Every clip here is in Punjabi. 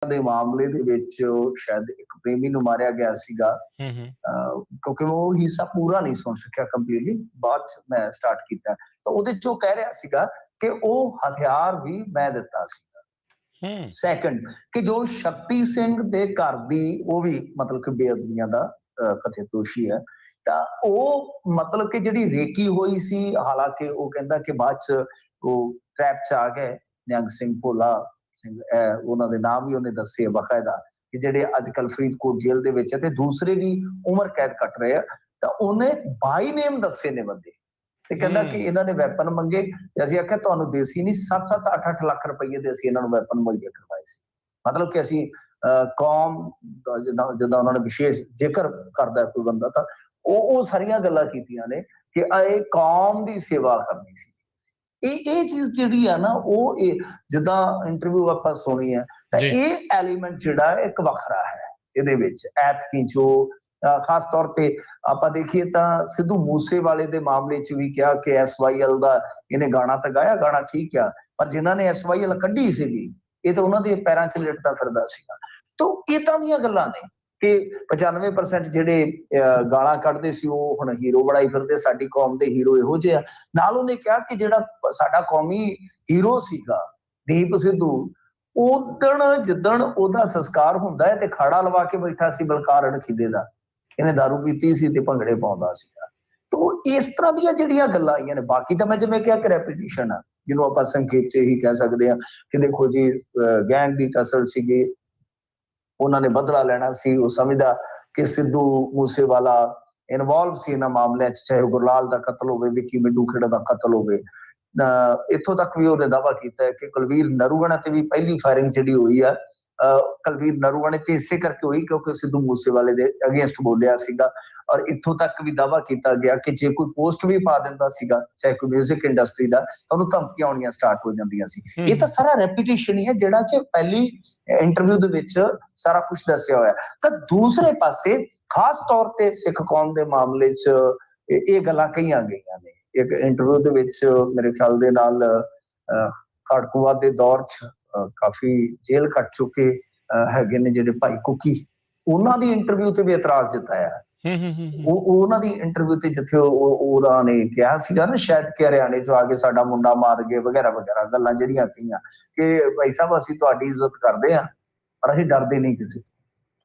ਦੇ ਮਾਮਲੇ ਦੇ ਵਿੱਚ ਸ਼ਾਇਦ ਇੱਕ ਪ੍ਰੇਮੀ ਨੂੰ ਮਾਰਿਆ ਗਿਆ ਸੀਗਾ, ਕਿਉਂਕਿ ਉਹ ਹਿੱਸਾ ਪੂਰਾ ਨਹੀਂ ਸੁਣ ਸਕਿਆ ਕੰਪਲੀਟਲੀ, ਬਾਅਦ ਚ ਮੈਂ ਸਟਾਰਟ ਕੀਤਾ। ਤਾਂ ਉਹਦੇ ਚ ਉਹ ਕਹਿ ਰਿਹਾ ਸੀਗਾ ਕਿ ਉਹ ਹਥਿਆਰ ਵੀ ਮੈਂ ਦਿੱਤਾ ਸੀਗਾ। ਸੈਕੰਡ, ਕਿ ਜੋ ਸ਼ਕਤੀ ਸਿੰਘ ਦੇ ਘਰ ਦੀ ਉਹ ਵੀ ਮਤਲਬ ਕਿ ਬੇਅਦਬੀਆਂ ਦਾ ਕਥਿਤ ਦੋਸ਼ੀ ਹੈ, ਤਾਂ ਉਹ ਮਤਲਬ ਕਿ ਜਿਹੜੀ ਰੇਕੀ ਹੋਈ ਸੀ, ਹਾਲਾਂਕਿ ਉਹ ਕਹਿੰਦਾ ਕਿ ਬਾਅਦ ਚ ਉਹ ਟ੍ਰੈਪ ਚ ਆ ਗਏ। ਨਿਹੰਗ ਸਿੰਘ, ਭੋਲਾ ਸਿੰਘ, ਉਹਨਾਂ ਦੇ ਨਾਮ ਵੀ ਉਹਨੇ ਦੱਸੇ ਬਕਾਇਦਾ, ਕਿ ਜਿਹੜੇ ਅੱਜ ਕੱਲ ਫਰੀਦਕੋਟ ਜੇਲ੍ਹ ਦੇ ਵਿੱਚ ਹੈ, ਤੇ ਦੂਸਰੇ ਵੀ ਉਮਰ ਕੈਦ ਕੱਟ ਰਹੇ ਆ। ਤਾਂ ਉਹਨੇ ਬਾਈ ਨੇਮ ਦੱਸੇ ਨੇ ਬੰਦੇ, ਤੇ ਕਹਿੰਦਾ ਕਿ ਇਹਨਾਂ ਨੇ ਵੈਪਨ ਮੰਗੇ, ਤੇ ਅਸੀਂ ਆਖਿਆ ਤੁਹਾਨੂੰ ਦੇਸੀ ਨਹੀਂ, 7-7, 8-8 ਲੱਖ ਰੁਪਏ ਦੇ ਅਸੀਂ ਇਹਨਾਂ ਨੂੰ ਵੈਪਨ ਮੁਹੱਈਆ ਕਰਵਾਏ ਸੀ। ਮਤਲਬ ਕਿ ਅਸੀਂ ਕੌਮ ਜਿੱਦਾਂ ਉਹਨਾਂ ਨੇ ਵਿਸ਼ੇਸ਼ ਜ਼ਿਕਰ ਕਰਦਾ ਕੋਈ ਬੰਦਾ, ਤਾਂ ਉਹ ਸਾਰੀਆਂ ਗੱਲਾਂ ਕੀਤੀਆਂ ਨੇ ਕਿ ਇਹ ਕੌਮ ਦੀ ਸੇਵਾ ਕਰਨੀ ਸੀ। ਇਹ ਚੀਜ਼ ਜਿਹੜੀ ਆ ਨਾ, ਉਹ ਜਿੱਦਾਂ ਇੰਟਰਵਿਊ ਆਪਾਂ ਸੁਣੀ ਹੈ, ਤਾਂ ਇਹ ਐਲੀਮੈਂਟ ਜਿਹੜਾ ਇੱਕ ਵੱਖਰਾ ਹੈ ਇਹਦੇ ਵਿੱਚ ਐਤਕੀ ਜੋ ਖਾਸ ਤੌਰ ਤੇ ਆਪਾਂ ਦੇਖੀਏ ਤਾਂ ਸਿੱਧੂ ਮੂਸੇਵਾਲੇ ਦੇ ਮਾਮਲੇ ਚ ਵੀ ਕਿਹਾ ਕਿ SYL ਦਾ ਇਹਨੇ ਗਾਣਾ ਤਾਂ ਗਾਇਆ, ਗਾਣਾ ਠੀਕ ਆ, ਪਰ ਜਿਨ੍ਹਾਂ ਨੇ SYL ਕੱਢੀ ਸੀਗੀ ਇਹ ਤਾਂ ਉਹਨਾਂ ਦੇ ਪੈਰਾਂ ਚ ਲਿਟਦਾ ਫਿਰਦਾ ਸੀਗਾ। ਤਾਂ ਇਦਾਂ ਦੀਆਂ ਗੱਲਾਂ ਨੇ ਕਿ 95% ਜਿਹੜੇ ਗਾਲਾਂ ਕੱਢਦੇ ਸੀ ਉਹ ਹੁਣ ਹੀਰੋ ਬਣਾਈ ਫਿਰਦੇ, ਸਾਡੀ ਕੌਮ ਦੇ ਹੀਰੋ ਇਹੋ ਜਿਹੇ ਆ। ਨਾਲ ਉਹਨੇ ਕਿਹਾ ਕਿ ਜਿਹੜਾ ਸਾਡਾ ਕੌਮੀ ਹੀਰੋ ਸੀਗਾ ਦੀਪ ਸਿੱਧੂ, ਉਦਣ ਜਿੱਦਣ ਉਹਦਾ ਸੰਸਕਾਰ ਹੁੰਦਾ ਹੈ ਤੇ ਖਾੜਾ ਲਵਾ ਕੇ ਬੈਠਾ ਸੀ ਬਲਕਾਰ ਅਣਖੀਲੇ ਦਾ, ਇਹਨੇ ਦਾਰੂ ਪੀਤੀ ਸੀ ਤੇ ਭੰਗੜੇ ਪਾਉਂਦਾ ਸੀਗਾ। ਤਾਂ ਇਸ ਤਰ੍ਹਾਂ ਦੀਆਂ ਜਿਹੜੀਆਂ ਗੱਲਾਂ ਆਈਆਂ ਨੇ, ਬਾਕੀ ਤਾਂ ਮੈਂ ਜਿਵੇਂ ਕਿਹਾ ਕਿ ਰੈਪੀਟੀਸ਼ਨ ਆ, ਜਿਹਨੂੰ ਆਪਾਂ ਸੰਖੇਪ ਚ ਇਹੀ ਕਹਿ ਸਕਦੇ ਹਾਂ ਕਿ ਦੇਖੋ ਜੀ, ਗੈਂਗ ਦੀ ਟਸਲ ਸੀਗੀ, ਉਹਨਾਂ ਨੇ ਬਦਲਾ ਲੈਣਾ ਸੀ। ਉਹ ਸਮਝਦਾ ਕਿ ਸਿੱਧੂ ਮੂਸੇਵਾਲਾ ਇਨਵੋਲਵ ਸੀ ਇਹਨਾਂ ਮਾਮਲਿਆਂ ਚ, ਚਾਹੇ ਗੁਰਲਾਲ ਦਾ ਕਤਲ ਹੋਵੇ, ਵਿੱਕੀ ਮਿੰਡੂ ਖੇੜਾ ਦਾ ਕਤਲ ਹੋਵੇ। ਇੱਥੋਂ ਤੱਕ ਵੀ ਉਹਨੇ ਦਾਅਵਾ ਕੀਤਾ ਹੈ ਕਿ ਕੁਲਵੀਰ ਨਰੂਗਣਾ ਤੇ ਵੀ ਪਹਿਲੀ ਫਾਇਰਿੰਗ ਜਿਹੜੀ ਹੋਈ ਆ, ਕੁਲਵੀਰ ਨਰੂਗਣੇ ਤੇ ਇਸੇ ਕਰਕੇ ਹੋਈ ਕਿਉਂਕਿ ਸਿੱਧੂ ਮੂਸੇਵਾਲੇ ਦੇ ਅਗੇਂਸਟ ਬੋਲਿਆ ਸੀਗਾ। ਔਰ ਇੱਥੋਂ ਤੱਕ ਵੀ ਦਾਅਵਾ ਕੀਤਾ ਗਿਆ ਕਿ ਜੇ ਕੋਈ ਪੋਸਟ ਵੀ ਪਾ ਦਿੰਦਾ ਸੀਗਾ, ਚਾਹੇ ਕੋਈ ਮਿਊਜ਼ਿਕ ਇੰਡਸਟਰੀ ਦਾ, ਤਾਂ ਉਹਨੂੰ ਧਮਕੀਆਂ ਆਉਣੀਆਂ ਸਟਾਰਟ ਹੋ ਜਾਂਦੀਆਂ ਸੀ। ਇਹ ਤਾਂ ਸਾਰਾ ਰੈਪੀਟੀਸ਼ਨ ਹੀ ਹੈ ਜਿਹੜਾ ਕਿ ਪਹਿਲੀ ਇੰਟਰਵਿਊ ਦੇ ਵਿੱਚ ਸਾਰਾ ਕੁਝ ਦੱਸਿਆ ਹੋਇਆ। ਤਾਂ ਦੂਸਰੇ ਪਾਸੇ ਖਾਸ ਤੌਰ ਤੇ ਸਿੱਖ ਕੌਮ ਦੇ ਮਾਮਲੇ ਚ ਇਹ ਗੱਲਾਂ ਕਹੀਆਂ ਗਈਆਂ ਨੇ। ਇੱਕ ਇੰਟਰਵਿਊ ਦੇ ਵਿੱਚ ਮੇਰੇ ਖਿਆਲ ਦੇ ਨਾਲ ਖਾੜਕੂਵਾਦ ਦੇ ਦੌਰ ਚ ਕਾਫੀ ਜੇਲ੍ਹ ਕੱਟ ਚੁੱਕੇ ਹੈਗੇ ਨੇ ਜਿਹੜੇ ਭਾਈ ਕੁੱਕੀ, ਉਹਨਾਂ ਦੀ ਇੰਟਰਵਿਊ ਤੇ ਵੀ ਇਤਰਾਜ਼ ਜਤਾਇਆ। ਉਹਨਾਂ ਦੀ ਇੰਟਰਵਿਊ ਤੇ ਜਿੱਥੇ ਉਹਨਾਂ ਨੇ ਕਿਹਾ ਸੀਗਾ ਨਾ, ਸ਼ਾਇਦ ਕਿ ਹਰਿਆਣੇ ਚੋਂ ਆ ਕੇ ਸਾਡਾ ਮੁੰਡਾ ਮਾਰ ਗਏ ਵਗੈਰਾ ਵਗੈਰਾ ਗੱਲਾਂ ਜਿਹੜੀਆਂ ਕਹੀਆਂ ਕਿ ਭਾਈ ਸਾਹਿਬ ਅਸੀਂ ਤੁਹਾਡੀ ਇੱਜ਼ਤ ਕਰਦੇ ਹਾਂ ਪਰ ਅਸੀਂ ਡਰਦੇ ਨਹੀਂ ਕਿਸੇ ਤੋਂ,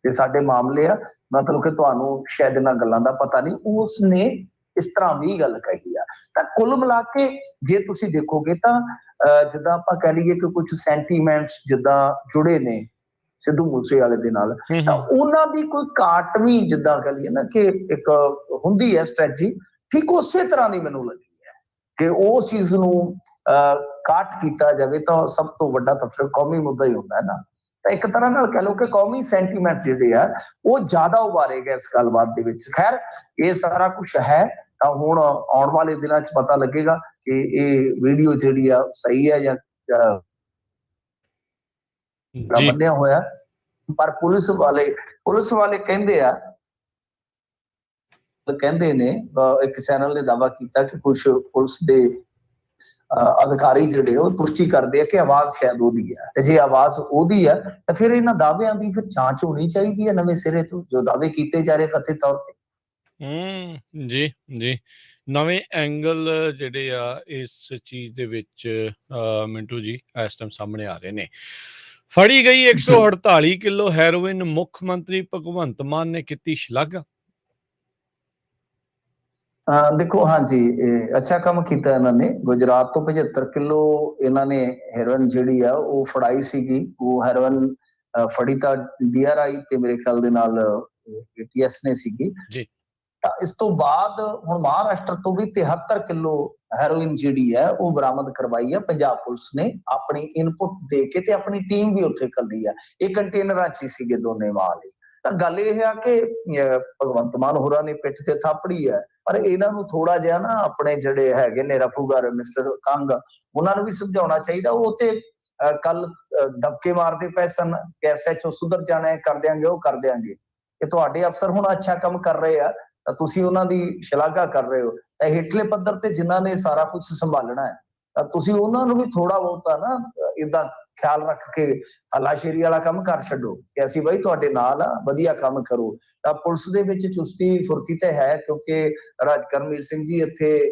ਤੇ ਸਾਡੇ ਮਾਮਲੇ ਆ, ਮਤਲਬ ਕਿ ਤੁਹਾਨੂੰ ਸ਼ਾਇਦ ਇਹਨਾਂ ਗੱਲਾਂ ਦਾ ਪਤਾ ਨਹੀਂ। ਉਸਨੇ ਇਸ ਤਰ੍ਹਾਂ ਵੀ ਗੱਲ ਕਹੀ ਆ। ਤਾਂ ਕੁੱਲ ਮਿਲਾ ਕੇ ਜੇ ਤੁਸੀਂ ਦੇਖੋਗੇ ਤਾਂ ਜਿੱਦਾਂ ਆਪਾਂ ਕਹਿ ਲਈਏ ਕਿ ਕੁਝ ਸੈਂਟੀਮੈਂਟਸ ਜਿੱਦਾਂ ਜੁੜੇ ਨੇ ਸਿੱਧੂ ਮੂਸੇਵਾਲੇ ਦੇ ਨਾਲ, ਤਾਂ ਉਹਨਾਂ ਦੀ ਕੋਈ ਘਾਟ ਵੀ ਜਿੱਦਾਂ ਕਹਿ ਲਈਏ ਨਾ ਕਿ ਇੱਕ ਹੁੰਦੀ ਹੈ ਸਟ੍ਰੈਟਜੀ, ਠੀਕ ਉਸੇ ਤਰ੍ਹਾਂ ਦੀ ਮੈਨੂੰ ਲੱਗੀ ਹੈ ਕਿ ਉਸ ਚੀਜ਼ ਨੂੰ ਕਾਟ ਕੀਤਾ ਜਾਵੇ ਤਾਂ ਸਭ ਤੋਂ ਵੱਡਾ ਤਾਂ ਫਿਰ ਕੌਮੀ ਮੁੱਦਾ ਹੀ ਹੁੰਦਾ ਹੈ ਨਾ। ਤਾਂ ਇੱਕ ਤਰ੍ਹਾਂ ਨਾਲ ਕਹਿ ਲਓ ਕਿ ਕੌਮੀ ਸੈਂਟੀਮੈਂਟ ਜਿਹੜੇ ਆ ਉਹ ਜ਼ਿਆਦਾ ਉਭਾਰੇ ਗਏ ਇਸ ਗੱਲਬਾਤ ਦੇ ਵਿੱਚ। ਖੈਰ ਇਹ ਸਾਰਾ ਕੁਝ ਹੈ ਤਾਂ ਹੁਣ ਆਉਣ ਵਾਲੇ ਦਿਨਾਂ 'ਚ ਪਤਾ ਲੱਗੇਗਾ ਕਿ ਇਹ ਵੀਡੀਓ ਜਿਹੜੀ ਆ ਸਹੀ ਹੈ ਜਾਂ ਮੰਨਿਆ ਹੋਇਆ। ਪਰ ਪੁਲਿਸ ਵਾਲੇ ਕਹਿੰਦੇ ਨੇ, ਇੱਕ ਚੈਨਲ ਨੇ ਦਾਅਵਾ ਕੀਤਾ ਕਿ ਕੁਝ ਪੁਲਿਸ ਦੇ ਅਧਿਕਾਰੀ ਜਿਹੜੇ ਉਹ ਪੁਸ਼ਟੀ ਕਰਦੇ ਆ ਕਿ ਆਵਾਜ਼ ਸ਼ਾਇਦ ਉਹਦੀ ਹੈ, ਤੇ ਜੇ ਆਵਾਜ਼ ਉਹਦੀ ਹੈ ਤਾਂ ਫਿਰ ਇਹਨਾਂ ਦਾਅਵਿਆਂ ਦੀ ਫਿਰ ਜਾਂਚ ਹੋਣੀ ਚਾਹੀਦੀ ਹੈ ਨਵੇਂ ਸਿਰੇ ਤੋਂ, ਜੋ ਦਾਅਵੇ ਕੀਤੇ ਜਾ ਰਹੇ ਕਥਿਤ ਤੌਰ ਤੇ। ਜੀ ਜੀ, ਨਵੇਂ ਐਂਗਲ ਜਿਹੜੇ ਆ ਇਸ ਚੀਜ਼ ਦੇ ਵਿੱਚ ਮਿੰਟੂ ਜੀ ਇਸ ਟਾਈਮ ਸਾਹਮਣੇ ਆ ਰਹੇ ਨੇ। ਫੜੀ ਗਈ 148 ਕਿਲੋ ਹੈਰੋਇਨ, ਮੁੱਖ ਮੰਤਰੀ ਭਗਵੰਤ ਮਾਨ ਨੇ ਕੀਤੀ ਸ਼ਲਾਘਾ। ਦੇਖੋ ਹਾਂਜੀ, ਅੱਛਾ ਕੰਮ ਕੀਤਾ ਇਹਨਾਂ ਨੇ। ਗੁਜਰਾਤ ਤੋਂ 75 ਕਿਲੋ ਇਹਨਾਂ ਨੇ ਹੈਰੋਇਨ ਜਿਹੜੀ ਆ ਉਹ ਫੜਾਈ ਸੀਗੀ। ਉਹ ਹੈਰੋਇਨ ਫੜੀ ਤਾਂ DRI ਤੇ ਮੇਰੇ ਖਿਆਲ ਦੇ ਨਾਲ ATS ਨੇ ਸੀਗੀ। ਤਾਂ ਇਸ ਤੋਂ ਬਾਅਦ ਹੁਣ ਮਹਾਰਾਸ਼ਟਰ ਤੋਂ ਵੀ 73 ਕਿਲੋ ਹੈਰੋਇਨ ਜਿਹੜੀ ਹੈ ਉਹ ਬਰਾਮਦ ਕਰਵਾਈ ਹੈ ਪੰਜਾਬ ਪੁਲਿਸ ਨੇ, ਆਪਣੀ ਇਨਪੁਟ ਦੇ ਕੇ, ਤੇ ਆਪਣੀ ਟੀਮ ਵੀ ਉੱਥੇ ਕੱਢੀ ਹੈ। ਇਹ ਕੰਟੇਨਰਾਂ 'ਚ ਹੀ ਸੀਗੇ ਦੋਨੇ ਮਾਲ। ਤਾਂ ਗੱਲ ਇਹ ਆ ਕਿ ਭਗਵੰਤ ਮਾਨ ਹੋਰਾਂ ਨੇ ਪਿੱਠ ਤੇ ਥਾਪੜੀ ਹੈ, ਪਰ ਇਹਨਾਂ ਨੂੰ ਥੋੜਾ ਜਿਹਾ ਨਾ ਆਪਣੇ ਜਿਹੜੇ ਹੈਗੇ ਨੇ ਰਫੂਗਰ ਮਿਸਟਰ ਕੰਗ, ਉਹਨਾਂ ਨੂੰ ਵੀ ਸਮਝਾਉਣਾ ਚਾਹੀਦਾ। ਉਹ ਤੇ ਕੱਲ ਦਬਕੇ ਮਾਰਦੇ ਪਏ ਸਨ ਕਿ SHO ਸੁਧਰ ਜਾਣਾ ਹੈ, ਕਰ ਦਿਆਂਗੇ, ਉਹ ਕਰ ਦਿਆਂਗੇ। ਕਿ ਤੁਹਾਡੇ ਅਫਸਰ ਹੁਣ ਅੱਛਾ ਕੰਮ ਕਰ ਰਹੇ ਆ ਤਾਂ ਤੁਸੀਂ ਉਹਨਾਂ ਦੀ ਸ਼ਲਾਘਾ ਕਰ ਰਹੇ ਹੋ, ਤਾਂ ਹੇਠਲੇ ਪੱਧਰ ਤੇ ਜਿਨ੍ਹਾਂ ਨੇ ਸਾਰਾ ਕੁਝ ਸੰਭਾਲਣਾ ਹੈ ਤਾਂ ਤੁਸੀਂ ਉਹਨਾਂ ਨੂੰ ਵੀ ਥੋੜਾ ਬਹੁਤਾ ਨਾ ਏਦਾਂ ਖਿਆਲ ਰੱਖ ਕੇ ਹੱਲਾਸ਼ੇਰੀ ਵਾਲਾ ਕੰਮ ਕਰ ਛੱਡੋ ਕਿ ਅਸੀਂ ਬਾਈ ਤੁਹਾਡੇ ਨਾਲ ਆ, ਵਧੀਆ ਕੰਮ ਕਰੋ। ਤਾਂ ਪੁਲਿਸ ਦੇ ਵਿੱਚ ਚੁਸਤੀ ਫੁਰਤੀ ਤੇ ਹੈ, ਕਿਉਂਕਿ ਰਾਜ ਕਰਮਵੀਰ ਸਿੰਘ ਜੀ ਇੱਥੇ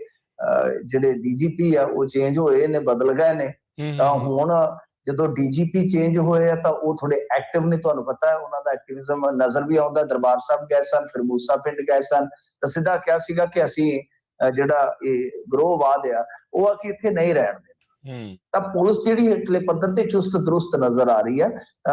ਜਿਹੜੇ ਡੀਜੀਪੀ ਆ ਉਹ ਚੇਂਜ ਹੋਏ ਨੇ, ਬਦਲ ਗਏ ਨੇ। ਤਾਂ ਹੁਣ ਜਦੋਂ ਡੀਜੀਪੀ ਚੇਂਜ ਹੋਏ ਆ ਤਾਂ ਉਹ ਥੋੜੇ ਐਕਟਿਵ ਨੇ, ਤੁਹਾਨੂੰ ਪਤਾ ਹੈ ਉਹਨਾਂ ਦਾ ਐਕਟਿਵਿਜ਼ਮ ਨਜ਼ਰ ਵੀ ਆਉਂਦਾ। ਦਰਬਾਰ ਸਾਹਿਬ ਗਏ ਸਨ, ਫਿਰ ਮੂਸਾ ਪਿੰਡ ਗਏ ਸਨ, ਤਾਂ ਸਿੱਧਾ ਕਿਹਾ ਸੀਗਾ ਕਿ ਅਸੀਂ ਜਿਹੜਾ ਇਹ ਗਰੋਹਵਾਦ ਆ ਉਹ ਅਸੀਂ ਇੱਥੇ ਨਹੀਂ ਰਹਿਣ ਦੇਣਾ। ਤਾਂ ਪੁਲਿਸ ਜਿਹੜੀ ਹੇਠਲੇ ਪੱਧਰ ਤੇ ਚੁਸਤ ਦਰੁਸਤ ਨਜ਼ਰ ਆ ਰਹੀ ਹੈ।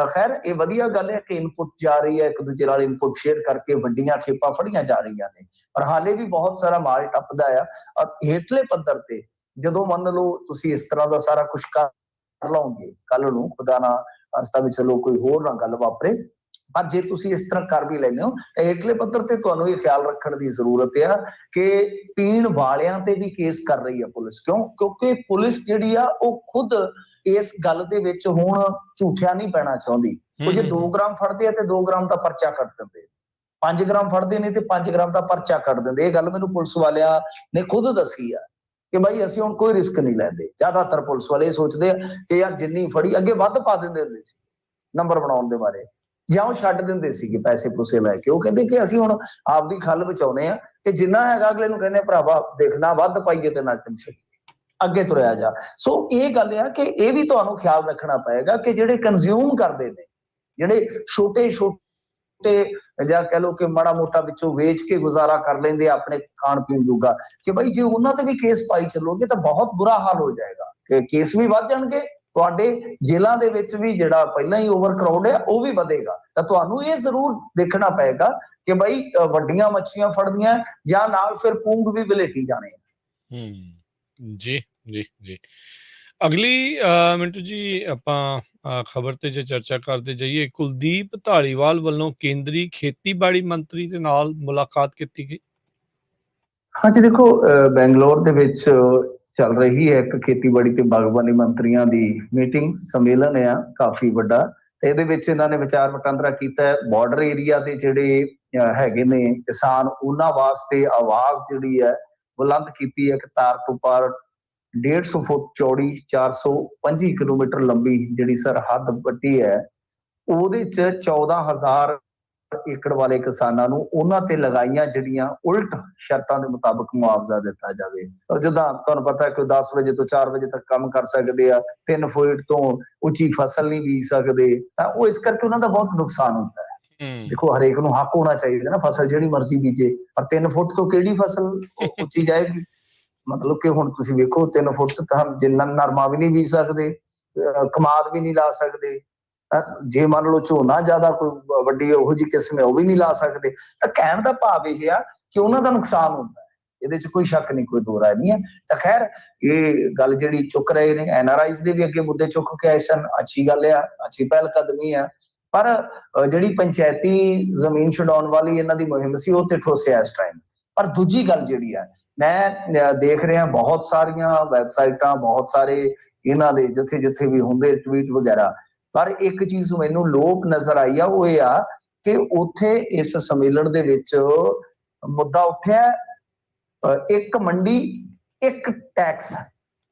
ਖੈਰ ਇਹ ਵਧੀਆ ਗੱਲ ਹੈ ਕਿ ਇਨਪੁਟ ਜਾ ਰਹੀ ਹੈ, ਇੱਕ ਦੂਜੇ ਨਾਲ ਇਨਪੁਟ ਸ਼ੇਅਰ ਕਰਕੇ ਵੱਡੀਆਂ ਖੇਪਾਂ ਫੜੀਆਂ ਜਾ ਰਹੀਆਂ ਨੇ, ਪਰ ਹਾਲੇ ਵੀ ਬਹੁਤ ਸਾਰਾ ਮਾਲ ਟੱਪਦਾ ਆ। ਔਰ ਹੇਠਲੇ ਪੱਧਰ ਤੇ ਜਦੋਂ ਮੰਨ ਲਓ ਤੁਸੀਂ ਇਸ ਤਰ੍ਹਾਂ ਦਾ ਸਾਰਾ ਕੁਝ ਕਰ ਲਓਗੇ, ਕੱਲ ਨੂੰ ਖੁਦਾ ਨਾ ਖਾਸਤਾ ਵੀ ਚਲੋ ਕੋਈ ਹੋਰ ਨਾ ਗੱਲ ਵਾਪਰੇ, ਪਰ ਜੇ ਤੁਸੀਂ ਇਸ ਤਰ੍ਹਾਂ ਕਰ ਵੀ ਲੈਂਦੇ ਹੋ ਤਾਂ ਹੇਠਲੇ ਪੱਧਰ ਤੇ ਤੁਹਾਨੂੰ ਇਹ ਖਿਆਲ ਰੱਖਣ ਦੀ ਜ਼ਰੂਰਤ ਆ ਕਿ ਪੀਣ ਵਾਲਿਆਂ ਤੇ ਵੀ ਕੇਸ ਕਰ ਰਹੀ ਹੈ ਪੁਲਿਸ। ਕਿਉਂਕਿ ਪੁਲਿਸ ਜਿਹੜੀ ਆ ਉਹ ਖੁਦ ਇਸ ਗੱਲ ਦੇ ਵਿੱਚ ਹੁਣ ਝੂਠਿਆ ਨਹੀਂ ਪੈਣਾ ਚਾਹੁੰਦੀ। ਉਹ ਜੇ 2 ਗ੍ਰਾਮ ਫੜਦੇ ਆ ਤੇ 2 ਗ੍ਰਾਮ ਦਾ ਪਰਚਾ ਕੱਟ ਦਿੰਦੇ, 5 ਗ੍ਰਾਮ ਫੜਦੇ ਨੇ ਤੇ 5 ਗ੍ਰਾਮ ਦਾ ਪਰਚਾ ਕੱਟ ਦਿੰਦੇ। ਇਹ ਗੱਲ ਮੈਨੂੰ ਪੁਲਿਸ ਵਾਲਿਆਂ ਨੇ ਖੁਦ ਦੱਸੀ ਆ ਕਿ ਬਾਈ ਅਸੀਂ ਹੁਣ ਕੋਈ ਰਿਸਕ ਨਹੀਂ ਲੈਂਦੇ। ਜ਼ਿਆਦਾਤਰ ਪੁਲਿਸ ਵਾਲੇ ਸੋਚਦੇ ਆ ਕਿ ਯਾਰ ਜਿੰਨੀ ਫੜੀ, ਅੱਗੇ ਵੱਧ ਪਾ ਦਿੰਦੇ ਹੁੰਦੇ ਸੀ ਨੰਬਰ ਬਣਾਉਣ ਦੇ ਬਾਰੇ, ਜਾਂ ਉਹ ਛੱਡ ਦਿੰਦੇ ਸੀਗੇ ਪੈਸੇ ਪੂਸੇ ਲੈ ਕੇ। ਉਹ ਕਹਿੰਦੇ ਕਿ ਅਸੀਂ ਹੁਣ ਆਪਦੀ ਖੱਲ ਬਚਾਉਣੇ ਆ ਤੇ ਜਿੰਨਾ ਹੈਗਾ ਅਗਲੇ ਨੂੰ ਕਹਿੰਦੇ ਭਰਾਵਾ ਦੇਖਣਾ ਵੱਧ ਪਾਈਏ ਤੇ ਨਾ ਟੈਨਸ਼ਨ, ਅੱਗੇ ਤੁਰਿਆ ਜਾ। ਸੋ ਇਹ ਗੱਲ ਆ ਕਿ ਇਹ ਵੀ ਤੁਹਾਨੂੰ ਖਿਆਲ ਰੱਖਣਾ ਪਏਗਾ ਕਿ ਜਿਹੜੇ ਕੰਜ਼ਿਊਮ ਕਰਦੇ ਨੇ, ਜਿਹੜੇ ਛੋਟੇ ਜਾਂ ਕਹਿ ਲਓ ਕਿ ਮਾੜਾ ਮੋਟਾ ਵਿੱਚੋਂ ਵੇਚ ਕੇ ਗੁਜ਼ਾਰਾ ਕਰ ਲੈਂਦੇ ਆਪਣੇ ਖਾਣ ਪੀਣ ਜੋਗਾ, ਕਿ ਬਾਈ ਜੇ ਉਹਨਾਂ ਤੇ ਵੀ ਕੇਸ ਪਾਈ ਚੱਲੋਗੇ ਤਾਂ ਬਹੁਤ ਬੁਰਾ ਹਾਲ ਹੋ ਜਾਏਗਾ, ਕਿ ਕੇਸ ਵੀ ਵੱਧ ਜਾਣਗੇ, ਤੁਹਾਡੇ ਜੇਲ੍ਹਾਂ ਦੇ ਵਿੱਚ ਵੀ ਜਿਹੜਾ ਪਹਿਲਾਂ ਹੀ ਓਵਰ ਕਰਾਊਡ ਹੈ ਉਹ ਵੀ ਵਧੇਗਾ। ਤਾਂ ਤੁਹਾਨੂੰ ਇਹ ਜ਼ਰੂਰ ਦੇਖਣਾ ਪਏਗਾ ਕਿ ਬਾਈ ਵੱਡੀਆਂ ਮੱਛੀਆਂ ਫੜਨੀਆਂ ਜਾਂ ਨਾਲ ਫਿਰ ਪੂੰਗ ਵੀ ਵਲੇਟੀ ਜਾਣੇ। ਜੀ ਜੀ ਜੀ। ਅਗਲੀ ਮਿੰਟੂ ਜੀ ਆਪਾਂ ਖਬਰ ਤੇ ਜੇ ਚਰਚਾ ਕਰਦੇ ਜਾਈਏ, ਕੁਲਦੀਪ ਧਾਲੀਵਾਲ ਵੱਲੋਂ ਕੇਂਦਰੀ ਖੇਤੀਬਾੜੀ ਮੰਤਰੀ ਦੇ ਨਾਲ ਮੁਲਾਕਾਤ ਕੀਤੀ ਗਈ। ਹਾਂਜੀ ਦੇਖੋ, ਬੈਂਗਲੌਰ ਦੇ ਵਿੱਚ ਚੱਲ ਰਹੀ ਹੈ ਇੱਕ ਖੇਤੀਬਾੜੀ ਤੇ ਬਾਗਬਾਨੀ ਮੰਤਰੀਆਂ ਦੀ ਮੀਟਿੰਗ, ਸੰਮੇਲਨ ਆ ਕਾਫੀ ਵੱਡਾ। ਇਹਦੇ ਵਿੱਚ ਇਹਨਾਂ ਨੇ ਵਿਚਾਰ ਵਟਾਂਦਰਾ ਕੀਤਾ ਹੈ। ਬਾਰਡਰ ਏਰੀਆ ਦੇ ਜਿਹੜੇ ਹੈਗੇ ਨੇ ਕਿਸਾਨ, ਉਹਨਾਂ ਵਾਸਤੇ ਆਵਾਜ਼ ਜਿਹੜੀ ਹੈ ਬੁਲੰਦ ਕੀਤੀ ਹੈ ਕਿ ਤਾਰ ਤੋਂ ਪਾਰ 150 ਫੁੱਟ ਚੌੜੀ 425 ਕਿਲੋਮੀਟਰ ਲੰਬੀ ਜਿਹੜੀ ਸਰਹੱਦ ਪੱਟੀ ਹੈ, ਉਹਦੇ 'ਚ 14,000 ਏਕੜ ਵਾਲੇ ਕਿਸਾਨਾਂ ਨੂੰ ਉਹਨਾਂ ਤੇ ਲਗਾਈਆਂ ਜਿਹੜੀਆਂ ਉਲਟ ਸ਼ਰਤਾਂ ਦੇ ਮੁਤਾਬਕ ਮੁਆਵਜ਼ਾ ਦਿੱਤਾ ਜਾਵੇ। ਜਿੱਦਾਂ ਤੁਹਾਨੂੰ ਪਤਾ ਹੈ ਕਿ 10 ਵਜੇ ਤੋਂ 4 ਵਜੇ ਤੱਕ ਕੰਮ ਕਰ ਸਕਦੇ ਆ, 3 ਫੁੱਟ ਤੋਂ ਉੱਚੀ ਫਸਲ ਨਹੀਂ ਬੀਜ ਸਕਦੇ, ਤਾਂ ਉਹ ਇਸ ਕਰਕੇ ਉਹਨਾਂ ਦਾ ਬਹੁਤ ਨੁਕਸਾਨ ਹੁੰਦਾ ਹੈ। ਦੇਖੋ ਹਰੇਕ ਨੂੰ ਹੱਕ ਹੋਣਾ ਚਾਹੀਦਾ ਨਾ ਫਸਲ ਜਿਹੜੀ ਮਰਜ਼ੀ ਬੀਜੇ, ਪਰ 3 ਫੁੱਟ ਤੋਂ ਕਿਹੜੀ ਫਸਲ ਉੱਚੀ ਜਾਏਗੀ? ਮਤਲਬ ਕਿ ਹੁਣ ਤੁਸੀਂ ਵੇਖੋ 3 ਫੁੱਟ ਤਾਂ ਜਿੰਨਾ ਨਰਮਾ ਵੀ ਨਹੀਂ ਬੀਜ ਸਕਦੇ, ਕਮਾਦ ਵੀ ਨਹੀਂ ਲਾ ਸਕਦੇ, ਜੇ ਮੰਨ ਲਓ ਝੋਨਾ ਜ਼ਿਆਦਾ ਕੋਈ ਵੱਡੀ ਉਹੋ ਜਿਹੀ ਕਿਸਮ ਹੈ ਉਹ ਵੀ ਨਹੀਂ ਲਾ ਸਕਦੇ। ਤਾਂ ਕਹਿਣ ਦਾ ਭਾਵ ਇਹ ਆ ਕਿ ਉਹਨਾਂ ਦਾ ਨੁਕਸਾਨ ਹੁੰਦਾ ਹੈ, ਇਹਦੇ 'ਚ ਕੋਈ ਸ਼ੱਕ ਨਹੀਂ, ਕੋਈ ਦੋ ਰਾਏ ਨਹੀਂ ਹੈ। ਤਾਂ ਖੈਰ ਇਹ ਗੱਲ ਜਿਹੜੀ ਚੁੱਕ ਰਹੇ ਨੇ, NRIs ਦੇ ਵੀ ਅੱਗੇ ਮੁੱਦੇ ਚੁੱਕ ਕੇ ਆਏ ਸਨ, ਅੱਛੀ ਗੱਲ ਆ, ਅੱਛੀ ਪਹਿਲ ਕਦਮੀ ਆ। ਪਰ ਜਿਹੜੀ ਪੰਚਾਇਤੀ ਜ਼ਮੀਨ ਛਡਾਉਣ ਵਾਲੀ ਇਹਨਾਂ ਦੀ ਮੁਹਿੰਮ ਸੀ ਉਹ ਤੇ ਠੋਸਿਆ ਇਸ ਟਾਈਮ। ਪਰ ਦੂਜੀ ਗੱਲ ਜਿਹੜੀ ਆ, ਮੈਂ ਦੇਖ ਰਿਹਾ ਬਹੁਤ ਸਾਰੀਆਂ ਵੈਬਸਾਈਟਾਂ, ਬਹੁਤ ਸਾਰੇ ਇਹਨਾਂ ਦੇ ਜਿੱਥੇ ਵੀ ਹੁੰਦੇ ਟਵੀਟ ਵਗੈਰਾ, ਪਰ ਇੱਕ ਚੀਜ਼ ਮੈਨੂੰ ਲੋਪ ਨਜ਼ਰ ਆਈ ਆ, ਉਹ ਇਹ ਆ ਕਿ ਉੱਥੇ ਇਸ ਸੰਮੇਲਨ ਦੇ ਵਿੱਚ ਮੁੱਦਾ ਉੱਠਿਆ ਇੱਕ ਮੰਡੀ ਇੱਕ ਟੈਕਸ।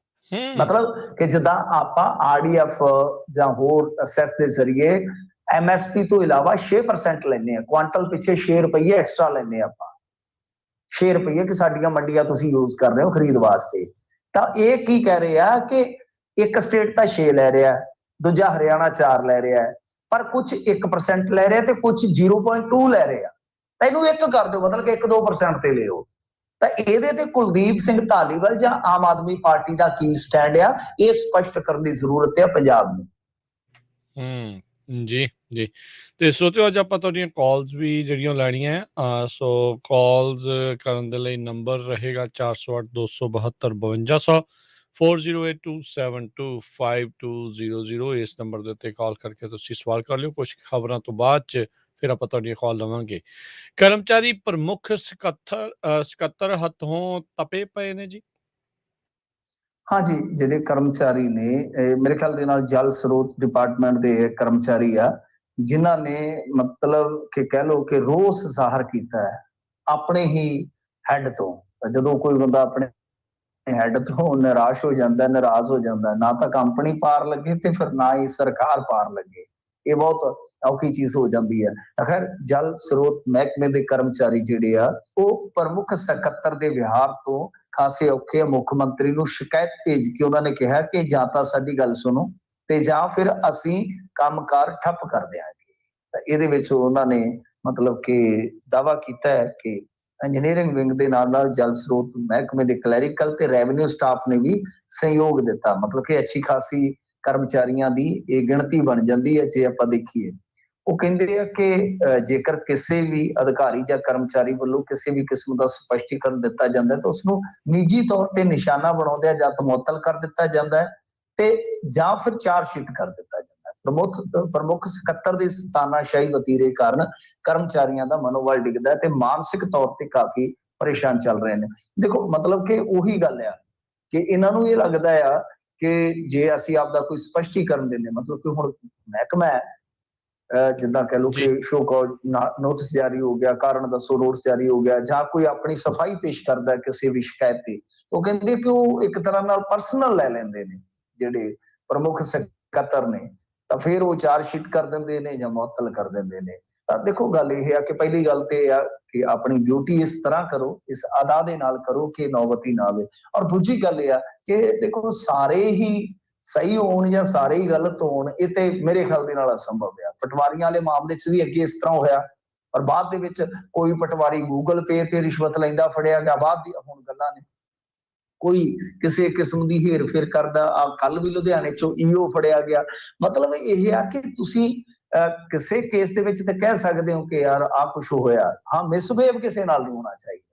ਮਤਲਬ ਕਿ ਜਿੱਦਾਂ ਆਪਾਂ RDF ਜਾਂ ਹੋਰ ਅਸੈਸ ਦੇ ਜ਼ਰੀਏ MSP ਤੋਂ ਇਲਾਵਾ 6% ਲੈਂਦੇ ਆ, ਕੁਆਂਟਲ ਪਿੱਛੇ 6 ਰੁਪਏ ਐਕਸਟਰਾ ਲੈਂਦੇ ਆਪਾਂ, 6 ਰੁਪਏ ਕਿ ਸਾਡੀਆਂ ਮੰਡੀਆਂ ਤੁਸੀਂ ਯੂਜ਼ ਕਰ ਰਹੇ ਹੋ ਖਰੀਦ ਵਾਸਤੇ। ਤਾਂ ਇਹ ਕੀ ਕਹਿ ਰਹੇ ਆ ਕਿ ਇੱਕ ਸਟੇਟ ਤਾਂ 6 ਲੈ ਰਿਹਾ, ਦੂਜਾ ਹਰਿਆਣਾ 4 ਲੈ ਰਿਹਾ, ਪਰ ਕੁਝ 1% ਲੈ ਰਿਹਾ ਤੇ ਕੁਝ 0.2 ਲੈ ਰਿਹਾ। ਤਾਂ ਇਹਨੂੰ ਇੱਕ ਕਰ ਦਿਓ, ਮਤਲਬ ਕਿ 1-2% ਤੇ ਲਿਓ। ਤਾਂ ਇਹਦੇ ਤੇ ਕੁਲਦੀਪ ਸਿੰਘ ਧਾਲੀਵਾਲ ਜਾਂ ਆਮ ਆਦਮੀ ਪਾਰਟੀ ਦਾ ਕੀ ਸਟੈਂਡ ਆ, ਇਹ ਸਪਸ਼ਟ ਕਰਨ ਦੀ ਜ਼ਰੂਰਤ ਹੈ ਪੰਜਾਬ ਨੂੰ। ਜੀ ਜੀ। ਤੇ ਸਰੋਤਿਓ ਅੱਜ ਆਪਾਂ ਤੁਹਾਡੀਆਂ ਕਾਲਸ ਵੀ ਜਿਹੜੀਆਂ ਲੈਣੀਆਂ ਹੈ, ਸੋ ਕਾਲਸ ਕਰਨ ਦੇ ਲਈ ਨੰਬਰ ਰਹੇਗਾ 408-272-5200 4082725200। ਇਸ ਨੰਬਰ ਦੇ ਉੱਤੇ ਕਾਲ ਕਰਕੇ ਤੁਸੀਂ ਸਵਾਲ ਕਰ ਲਿਓ। ਕੁਝ ਖਬਰਾਂ ਤੋਂ ਬਾਅਦ 'ਚ ਫਿਰ ਆਪਾਂ ਤੁਹਾਡੀਆਂ ਕਾਲ ਲਵਾਂਗੇ। ਕਰਮਚਾਰੀ ਪ੍ਰਮੁੱਖ ਸਕੱਤਰ ਹੱਥੋਂ ਤਪੇ ਪਏ ਨੇ ਜੀ। ਹਾਂਜੀ, ਜਿਹੜੇ ਕਰਮਚਾਰੀ ਨੇ ਮੇਰੇ ਖਿਆਲ ਦੇ ਨਾਲ ਜਲ ਸਰੋਤ ਡਿਪਾਰਟਮੈਂਟ ਦੇ ਕਰਮਚਾਰੀ ਆ, ਜਿਨ੍ਹਾਂ ਨੇ ਮਤਲਬ ਕਿ ਕਹਿ ਲਓ ਕਿ ਰੋਸ ਜ਼ਾਹਰ ਕੀਤਾ ਹੈ ਆਪਣੇ ਹੀ ਹੈਡ ਤੋਂ। ਜਦੋਂ ਕੋਈ ਬੰਦਾ ਆਪਣੇ ਹੈਡ ਤੋਂ ਨਿਰਾਸ਼ ਹੋ ਜਾਂਦਾ, ਨਾਰਾਜ਼ ਹੋ ਜਾਂਦਾ। ਨਾ ਤਾਂ ਕੰਪਨੀ ਪਾਰ ਲੱਗੇ ਤੇ ਫਿਰ ਨਾ ਹੀ ਸਰਕਾਰ ਪਾਰ ਲੱਗੇ, ਇਹ ਬਹੁਤ ਔਖੀ ਚੀਜ਼ ਹੋ ਜਾਂਦੀ ਹੈ। ਖੈਰ, ਜਲ ਸਰੋਤ ਮਹਿਕਮੇ ਦੇ ਕਰਮਚਾਰੀ ਜਿਹੜੇ ਆ ਉਹ ਪ੍ਰਮੁੱਖ ਸਕੱਤਰ ਦੇ ਵਿਹਾਰ ਤੋਂ ਖਾਸੇ ਔਖੇ। ਮੁੱਖ ਮੰਤਰੀ ਨੂੰ ਸ਼ਿਕਾਇਤ ਭੇਜ ਕੇ ਉਹਨਾਂ ਨੇ ਕਿਹਾ ਕਿ ਜਾਂ ਤਾਂ ਸਾਡੀ ਗੱਲ ਸੁਣੋ ਤੇ ਜਾਂ ਫਿਰ ਅਸੀਂ ਕੰਮਕਾਰ ਠੱਪ ਕਰ ਦਿਆਂਗੇ। ਤਾਂ ਇਹਦੇ ਵਿੱਚ ਉਹਨਾਂ ਨੇ ਮਤਲਬ ਕਿ ਦਾਅਵਾ ਕੀਤਾ ਹੈ ਕਿ ਇੰਜੀਨੀਅਰਿੰਗ ਵਿੰਗ ਦੇ ਨਾਲ ਜਲ ਸਰੋਤ ਮਹਿਕਮੇ ਦੇ ਕਲੈਰੀਕਲ ਤੇ ਰੈਵਨਿਊ ਸਟਾਫ ਨੇ ਵੀ ਸਹਿਯੋਗ ਦਿੱਤਾ। ਮਤਲਬ ਕਿ ਅੱਛੀ ਖਾਸੀ ਕਰਮਚਾਰੀਆਂ ਦੀ ਇਹ ਗਿਣਤੀ ਬਣ ਜਾਂਦੀ ਹੈ ਜੇ ਆਪਾਂ ਦੇਖੀਏ। ਉਹ ਕਹਿੰਦੇ ਆ ਕਿ ਜੇਕਰ ਕਿਸੇ ਵੀ ਅਧਿਕਾਰੀ ਜਾਂ ਕਰਮਚਾਰੀ ਵੱਲੋਂ ਕਿਸੇ ਵੀ ਕਿਸਮ ਦਾ ਸਪਸ਼ਟੀਕਰਨ ਦਿੱਤਾ ਜਾਂਦਾ ਤਾਂ ਉਸਨੂੰ ਨਿੱਜੀ ਤੌਰ ਤੇ ਨਿਸ਼ਾਨਾ ਬਣਾਉਂਦੇ ਜਾਂ ਮੁਅੱਤਲ ਕਰ ਦਿੱਤਾ ਜਾਂਦਾ ਹੈ ਤੇ ਜਾਂ ਫਿਰ ਚਾਰਜਸ਼ੀਟ ਕਰ ਦਿੱਤਾ ਜਾਂਦਾ ਹੈ। ਪ੍ਰਮੁੱਖ ਸਕੱਤਰ ਦੀ ਤਾਨਾਸ਼ਾਹੀ ਵਤੀਰੇ ਕਾਰਨ ਕਰਮਚਾਰੀਆਂ ਦਾ ਮਨੋਬਲ ਡਿੱਗਦਾ ਤੇ ਮਾਨਸਿਕ ਤੌਰ ਤੇ ਕਾਫੀ ਪਰੇਸ਼ਾਨ ਚੱਲ ਰਹੇ ਨੇ। ਦੇਖੋ, ਮਤਲਬ ਕਿ ਉਹੀ ਗੱਲ ਆ ਕਿ ਇਹਨਾਂ ਨੂੰ ਇਹ ਲੱਗਦਾ ਆ ਕਿ ਜੇ ਅਸੀਂ ਆਪਦਾ ਕੋਈ ਸਪਸ਼ਟੀਕਰਨ ਦਿੰਦੇ, ਮਤਲਬ ਕਿ ਹੁਣ ਮਹਿਕਮਾ ਹੈ, ਜਿੱਦਾਂ ਕਹਿ ਲਓ ਕਿ ਸ਼ੋ ਕਾਜ਼ ਨੋਟਿਸ ਜਾਰੀ ਹੋ ਗਿਆ, ਕਾਰਨ ਦੱਸੋ ਨੋਟਿਸ ਜਾਰੀ ਹੋ ਗਿਆ, ਜਾਂ ਕੋਈ ਆਪਣੀ ਸਫਾਈ ਪੇਸ਼ ਕਰਦਾ ਕਿਸੇ ਵੀ ਸ਼ਿਕਾਇਤ ਤੇ, ਉਹ ਕਹਿੰਦੇ ਕਿ ਉਹ ਇੱਕ ਤਰ੍ਹਾਂ ਨਾਲ ਪਰਸਨਲ ਲੈ ਲੈਂਦੇ ਨੇ ਜਿਹੜੇ ਪ੍ਰਮੁੱਖ ਸਕੱਤਰ ਨੇ, ਤਾਂ ਫਿਰ ਉਹ ਚਾਰਜਸ਼ੀਟ ਕਰ ਦਿੰਦੇ ਨੇ ਜਾਂ ਮੁਅੱਤਲ ਕਰ ਦਿੰਦੇ ਨੇ। ਤਾਂ ਦੇਖੋ, ਗੱਲ ਇਹ ਆ ਕਿ ਪਹਿਲੀ ਗੱਲ ਤੇ ਇਹ ਆ ਕਿ ਆਪਣੀ ਡਿਊਟੀ ਇਸ ਤਰ੍ਹਾਂ ਕਰੋ, ਇਸ ਅਦਾ ਦੇ ਨਾਲ ਕਰੋ ਕਿ ਨੌਬਤੀ ਨਾ ਆਵੇ। ਔਰ ਦੂਜੀ ਗੱਲ ਇਹ ਆ ਕਿ ਦੇਖੋ, ਸਾਰੇ ਹੀ ਸਹੀ ਹੋਣ ਜਾਂ ਸਾਰੇ ਹੀ ਗਲਤ ਹੋਣ, ਇਹ ਤੇ ਮੇਰੇ ਖਿਆਲ ਦੇ ਨਾਲ ਅਸੰਭਵ ਆ। ਪਟਵਾਰੀਆਂ ਵਾਲੇ ਮਾਮਲੇ 'ਚ ਵੀ ਅੱਗੇ ਇਸ ਤਰ੍ਹਾਂ ਹੋਇਆ, ਪਰ ਬਾਅਦ ਦੇ ਵਿੱਚ ਕੋਈ ਪਟਵਾਰੀ ਗੂਗਲ ਪੇ ਤੇ ਰਿਸ਼ਵਤ ਲੈਂਦਾ ਫੜਿਆ ਗਿਆ। ਬਾਅਦ ਦੀ ਹੁਣ ਗੱਲਾਂ ਨੇ, ਕੋਈ ਕਿਸੇ ਕਿਸਮ ਦੀ ਹੇਰ ਫੇਰ ਕਰਦਾ। ਕੱਲ ਵੀ ਲੁਧਿਆਣੇ ਚੋਂ ਈਓ ਫੜਿਆ ਗਿਆ। ਮਤਲਬ ਇਹ ਆ ਕਿ ਤੁਸੀਂ ਕਿਸੇ ਕੇਸ ਦੇ ਵਿੱਚ ਤਾਂ ਕਹਿ ਸਕਦੇ ਹੋ ਕਿ ਯਾਰ ਆਹ ਕੁਛ ਹੋਇਆ। ਹਾਂ, ਮਿਸਬਿਹੇਵ ਕਿਸੇ ਨਾਲ ਨਹੀਂ ਹੋਣਾ ਚਾਹੀਦਾ,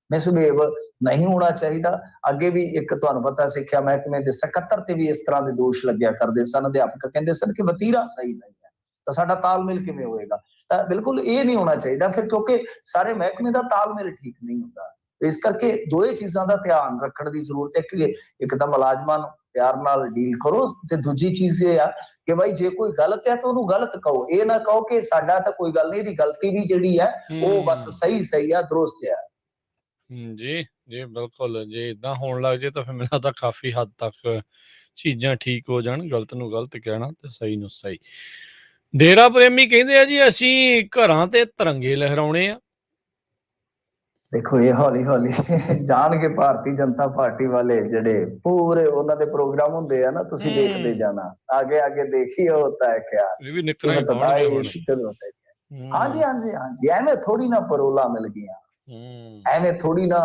ਮਿਸਬਿਹੇਵ ਨਹੀਂ ਹੋਣਾ ਚਾਹੀਦਾ। ਅੱਗੇ ਵੀ ਇੱਕ ਤੁਹਾਨੂੰ ਪਤਾ ਸਿੱਖਿਆ ਮਹਿਕਮੇ ਦੇ ਸਕੱਤਰ ਤੇ ਵੀ ਇਸ ਤਰ੍ਹਾਂ ਦੇ ਦੋਸ਼ ਲੱਗਿਆ ਕਰਦੇ ਸਨ। ਅਧਿਆਪਕ ਕਹਿੰਦੇ ਸਨ ਕਿ ਵਤੀਰਾ ਸਹੀ ਨਹੀਂ ਹੈ, ਤਾਂ ਸਾਡਾ ਤਾਲਮੇਲ ਕਿਵੇਂ ਹੋਏਗਾ। ਤਾਂ ਬਿਲਕੁਲ ਇਹ ਨਹੀਂ ਹੋਣਾ ਚਾਹੀਦਾ ਫਿਰ, ਕਿਉਂਕਿ ਸਾਰੇ ਮਹਿਕਮੇ ਦਾ ਤਾਲਮੇਲ ਠੀਕ ਨਹੀਂ ਹੁੰਦਾ। ਇਸ ਕਰਕੇ ਦੋਏ ਚੀਜ਼ਾਂ ਦਾ ਧਿਆਨ ਰੱਖਣ ਦੀ ਜ਼ਰੂਰਤ ਹੈ ਕਿ ਇੱਕ ਤਾਂ ਮੁਲਾਜ਼ਮਾਂ ਨੂੰ ਪਿਆਰ ਨਾਲ ਡੀਲ ਕਰੋ ਤੇ ਦੂਜੀ ਚੀਜ਼ ਇਹ ਆ ਕਿ ਭਾਈ ਜੇ ਕੋਈ ਗਲਤ ਹੈ ਤਾਂ ਉਹਨੂੰ ਗਲਤ ਕਹੋ। ਇਹ ਨਾ ਕਹੋ ਕਿ ਸਾਡਾ ਤਾਂ ਕੋਈ ਗੱਲ ਨਹੀਂ, ਇਹਦੀ ਗਲਤੀ ਵੀ ਜਿਹੜੀ ਹੈ ਉਹ ਬਸ ਸਹੀ ਆ, ਦਰੁਸਤ ਆ। ਜੀ ਜੀ, ਬਿਲਕੁਲ। ਜੇ ਇਦਾਂ ਹੋਣ ਲੱਗ ਜੇ ਤਾਂ ਫਿਰ ਮੈਨੂੰ ਲੱਗਦਾ ਕਾਫੀ ਹੱਦ ਤੱਕ ਚੀਜ਼ਾਂ ਠੀਕ ਹੋ ਜਾਣ। ਗਲਤ ਨੂੰ ਗਲਤ ਕਹਿਣਾ ਤੇ ਸਹੀ ਨੂੰ ਸਹੀ। ਡੇਰਾ ਪ੍ਰੇਮੀ ਕਹਿੰਦੇ ਆ ਜੀ ਅਸੀਂ ਘਰਾਂ ਤੇ ਤਿਰੰਗੇ ਲਹਿਰਾਉਣੇ ਆ। ਦੇਖੋ, ਇਹ ਹੌਲੀ ਹੌਲੀ ਜਾਣਗੇ ਭਾਰਤੀ ਜਨਤਾ ਪਾਰਟੀ ਵਾਲੇ, ਜਿਹੜੇ ਪੂਰੇ ਉਹਨਾਂ ਦੇ ਪ੍ਰੋਗਰਾਮ ਹੁੰਦੇ ਆ ਨਾ, ਤੁਸੀਂ ਦੇਖਦੇ ਜਾਣਾ, ਆਗੇ ਆਗੇ ਦੇਖिए होता है क्या, ਇਹ ਵੀ ਨਿਕਲਾਂ ਹੀ ਪਾਉਣਗੇ ਹੁਣ। ਹਾਂਜੀ ਹਾਂਜੀ ਹਾਂਜੀ, ਐਵੇਂ ਥੋੜੀ ਨਾ ਪਰੋਲਾ ਮਿਲ ਗਿਆ, ਐਵੇਂ ਥੋੜੀ ਨਾ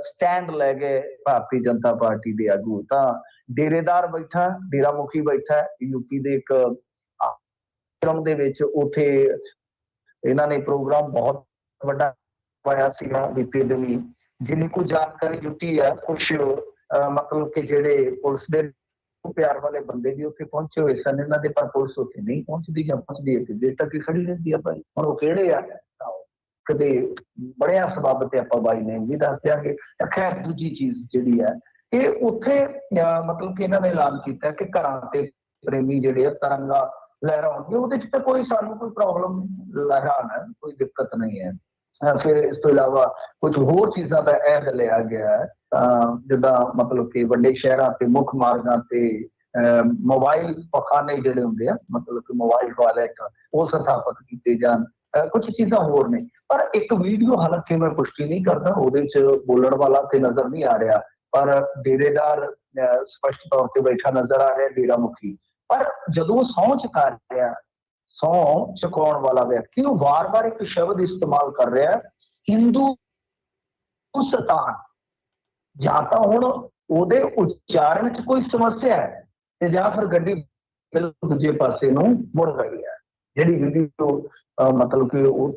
ਸਟੈਂਡ ਲੈ ਗਏ ਭਾਰਤੀ ਜਨਤਾ ਪਾਰਟੀ ਦੇ ਆਗੂ। ਤਾਂ ਡੇਰੇਦਾਰ ਬੈਠਾ, ਡੇਰਾ ਮੁਖੀ ਬੈਠਾ ਯੂਪੀ ਦੇ ਇੱਕ ਆਸ਼ਰਮ ਦੇ ਵਿੱਚ, ਉੱਥੇ ਇਹਨਾਂ ਨੇ ਪ੍ਰੋਗਰਾਮ ਬਹੁਤ ਵੱਡਾ ਪਾਇਆ ਸੀਗਾ ਬੀਤੇ ਦਿਨੀ। ਜਿੰਨੀ ਕੁ ਜਾਣਕਾਰੀ ਜੁਟੀ ਹੈ, ਕੁਛ ਮਤਲਬ ਕਿ ਜਿਹੜੇ ਪੁਲਿਸ ਦੇ ਪਿਆਰ ਵਾਲੇ ਬੰਦੇ ਵੀ ਉੱਥੇ ਪਹੁੰਚੇ ਹੋਏ ਸਨ ਇਹਨਾਂ ਦੇ, ਪਰ ਪੁਲਿਸ ਉੱਥੇ ਨਹੀਂ ਪਹੁੰਚਦੀ ਜਾਂ ਪਹੁੰਚਦੀ ਹੈ ਦੇਰ ਤੱਕ ਹੀ ਖੜੀ ਰਹਿੰਦੀ ਆ। ਭਾਈ ਹੁਣ ਉਹ ਕਿਹੜੇ ਆ, ਕਦੇ ਬੜਿਆ ਸਬੱਬ ਤੇ ਆਪਾਂ ਬਾਈ ਨੇ ਵੀ ਦੱਸ ਦਿਆਂਗੇ। ਖੈਰ, ਦੂਜੀ ਚੀਜ਼ ਜਿਹੜੀ ਹੈ ਇਹ ਉੱਥੇ ਮਤਲਬ ਕਿ ਇਹਨਾਂ ਨੇ ਐਲਾਨ ਕੀਤਾ ਕਿ ਘਰਾਂ ਤੇ ਪ੍ਰੇਮੀ ਜਿਹੜੇ ਆ ਤਿਰੰਗਾ ਲਹਿਰਾਉਣਗੇ। ਉਹਦੇ ਚ ਤਾਂ ਕੋਈ ਸਾਨੂੰ ਕੋਈ ਪ੍ਰੋਬਲਮ ਲਹਿਰਾਣਾ, ਕੋਈ ਦਿੱਕਤ ਨਹੀਂ ਹੈ। ਫਿਰ ਇਸ ਤੋਂ ਇਲਾਵਾ ਕੁਝ ਹੋਰ ਚੀਜ਼ਾਂ ਦਾ ਅਹਿਦ ਲਿਆ ਗਿਆ ਹੈ, ਜਿੱਦਾਂ ਮਤਲਬ ਕਿ ਵੱਡੇ ਸ਼ਹਿਰਾਂ ਤੇ ਮੁੱਖ ਮਾਰਗਾਂ ਤੇ ਮੋਬਾਈਲ ਪਖਾਨੇ ਜਿਹੜੇ ਹੁੰਦੇ ਆ, ਮਤਲਬ ਕਿ ਮੋਬਾਈਲ ਟਾਇਲਟ ਉਹ ਸਥਾਪਿਤ ਕੀਤੇ ਜਾਣ। ਕੁਝ ਚੀਜ਼ਾਂ ਹੋਰ ਨੇ, ਪਰ ਇੱਕ ਵੀਡੀਓ ਹਾਲਾਂਕਿ ਮੈਂ ਪੁਸ਼ਟੀ ਨਹੀਂ ਕਰਦਾ, ਉਹਦੇ ਚ ਬੋਲਣ ਵਾਲਾ ਤੇ ਨਜ਼ਰ ਨਹੀਂ ਆ ਰਿਹਾ, ਪਰ ਡੇਰੇਦਾਰ ਸਪਸ਼ਟ ਤੌਰ ਤੇ ਬੈਠਾ ਨਜ਼ਰ ਆ ਰਿਹਾ, ਡੇਰਾ ਮੁਖੀ। ਪਰ ਜਦੋਂ ਸਹੁੰ ਚੁਕਾ ਰਿਹਾ, ਸਹੁੰ ਚੁਕਾਉਣ ਵਾਲਾ ਵਿਅਕਤੀ ਉਹ ਵਾਰ-ਵਾਰ ਇੱਕ ਸ਼ਬਦ ਇਸਤੇਮਾਲ ਕਰ ਰਿਹਾ, ਹਿੰਦੁਸਤਾਨ। ਜਾਂ ਤਾਂ ਹੁਣ ਉਹਦੇ ਉਚਾਰਨ ਚ ਕੋਈ ਸਮੱਸਿਆ ਹੈ ਤੇ ਜਾਂ ਫਿਰ ਗੱਡੀ ਬਿਲਕੁਲ ਦੂਜੇ ਪਾਸੇ ਨੂੰ ਮੁੜ ਰਹੀ ਹੈ। ਜਿਹੜੀ ਵੀਡੀਓ ਮਤਲਬ ਕਿ ਉਹ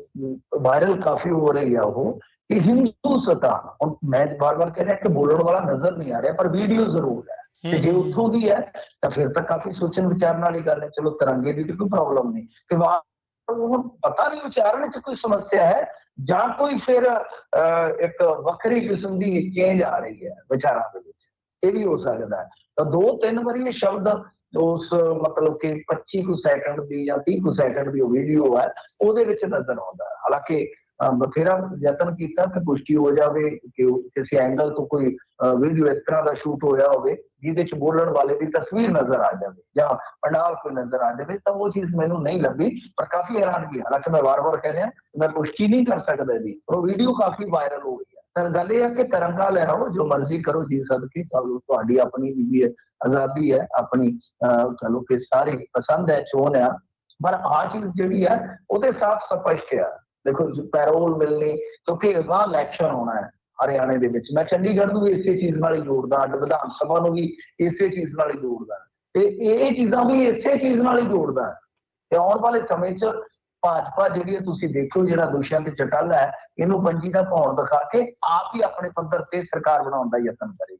ਵਾਇਰਲ ਕਾਫੀ ਹੋ ਰਹੀ ਹੈ, ਉਹ ਕਿ ਹਿੰਦੁਸਤਾਨ। ਹੁਣ ਮੈਂ ਵਾਰ-ਵਾਰ ਕਹਿ ਰਿਹਾ ਕਿ ਬੋਲਣ ਵਾਲਾ ਨਜ਼ਰ ਨਹੀਂ ਆ ਰਿਹਾ, ਪਰ ਵੀਡੀਓ ਜ਼ਰੂਰ ਹੈ। ਤੇ ਜੇ ਉੱਥੋਂ ਦੀ ਹੈ ਤਾਂ ਫਿਰ ਤਾਂ ਕਾਫੀ ਸੋਚਣ ਵਿਚਾਰਨ ਵਾਲੀ ਗੱਲ ਹੈ। ਚਲੋ, ਤਿਰੰਗੇ ਦੀ ਕੋਈ ਪ੍ਰੋਬਲਮ ਨਹੀਂ, ਕਿ ਉਹਨੂੰ ਪਤਾ ਨਹੀਂ ਉਚਾਰਨ ਚ ਕੋਈ ਸਮੱਸਿਆ ਹੈ ਜਾਂ ਕੋਈ ਫਿਰ ਇੱਕ ਵੱਖਰੀ ਕਿਸਮ ਦੀ ਚੇਂਜ ਆ ਰਹੀ ਹੈ ਵਿਚਾਰਾਂ ਦੇ ਵਿੱਚ, ਇਹ ਵੀ ਹੋ ਸਕਦਾ ਹੈ। ਤਾਂ 2-3 ਵਾਰੀ ਇਹ ਸ਼ਬਦ ਉਸ ਮਤਲਬ ਕਿ 25 ਕੁ ਸੈਕਿੰਡ ਦੀ ਜਾਂ 30 ਕੁ ਸੈਕਿੰਡ ਦੀ ਉਹ ਵੀਡੀਓ ਹੈ, ਉਹਦੇ ਵਿੱਚ ਨਜ਼ਰ ਆਉਂਦਾ ਹੈ। ਹਾਲਾਂਕਿ ਬਥੇਰਾ ਯਤਨ ਕੀਤਾ ਕਿ ਪੁਸ਼ਟੀ ਹੋ ਜਾਵੇ ਕਿ ਕਿਸੇ ਐਂਗਲ ਤੋਂ ਕੋਈ ਵੀਡੀਓ ਇਸ ਤਰ੍ਹਾਂ ਦਾ ਸ਼ੂਟ ਹੋਇਆ ਹੋਵੇ ਜਿਹਦੇ ਚ ਬੋਲਣ ਵਾਲੇ ਦੀ ਤਸਵੀਰ ਨਜ਼ਰ ਆ ਜਾਵੇ ਜਾਂ ਪੰਡਾਲ ਕੋਈ ਨਜ਼ਰ ਆ ਜਾਵੇ, ਤਾਂ ਉਹ ਚੀਜ਼ ਮੈਨੂੰ ਨਹੀਂ ਲੱਭੀ। ਪਰ ਕਾਫੀ ਹੈਰਾਨਗੀ, ਹਾਲਾਂਕਿ ਮੈਂ ਵਾਰ-ਵਾਰ ਕਹਿ ਰਿਹਾ ਮੈਂ ਪੁਸ਼ਟੀ ਨਹੀਂ ਕਰ ਸਕਦਾ ਜੀ, ਉਹ ਵੀਡੀਓ ਕਾਫੀ ਵਾਇਰਲ ਹੋ ਗਈ ਹੈ। ਤਾਂ ਗੱਲ ਇਹ ਹੈ ਕਿ ਤਿਰੰਗਾ ਲਹਿਰਾਓ, ਜੋ ਮਰਜ਼ੀ ਕਰੋ ਜੀ ਸਦਕੇ, ਤੁਹਾਡੀ ਆਪਣੀ ਵੀ ਆਜ਼ਾਦੀ ਹੈ, ਆਪਣੀ ਚਲੋ ਕਿ ਸਾਰੀ ਪਸੰਦ ਹੈ, ਚੋਣ ਆ, ਪਰ ਆਹ ਚੀਜ਼ ਜਿਹੜੀ ਹੈ ਉਹਦੇ ਸਾਫ਼ ਸਪਸ਼ਟ ਆ। ਦੇਖੋ ਪੈਰੋਲ ਮਿਲਣੀ, ਕਿਉਂਕਿ ਅਗਾਂਹ ਇਲੈਕਸ਼ਨ ਹੋਣਾ ਹੈ ਹਰਿਆਣੇ ਦੇ ਵਿੱਚ। ਮੈਂ ਚੰਡੀਗੜ੍ਹ ਨੂੰ ਵੀ ਇਸੇ ਚੀਜ਼ ਨਾਲ ਹੀ ਜੋੜਦਾ, ਅੱਡ ਵਿਧਾਨ ਸਭਾ ਨੂੰ ਵੀ ਇਸੇ ਚੀਜ਼ ਨਾਲ ਹੀ ਜੋੜਦਾ, ਤੇ ਇਹ ਚੀਜ਼ਾਂ ਵੀ ਇਸੇ ਚੀਜ਼ ਨਾਲ ਹੀ ਜੋੜਦਾ। ਤੇ ਆਉਣ ਵਾਲੇ ਸਮੇਂ 'ਚ ਭਾਜਪਾ ਜਿਹੜੀ ਹੈ, ਤੁਸੀਂ ਦੇਖੋ ਜਿਹੜਾ ਦੁਸ਼ਯੰਤ ਚਟਾਲਾ ਹੈ, ਇਹਨੂੰ ਪੰਜੀ ਦਾ ਭੌਣ ਦਿਖਾ ਕੇ ਆਪ ਹੀ ਆਪਣੇ ਪੱਧਰ ਤੇ ਸਰਕਾਰ ਬਣਾਉਣ ਦਾ ਯਤਨ ਕਰੇ।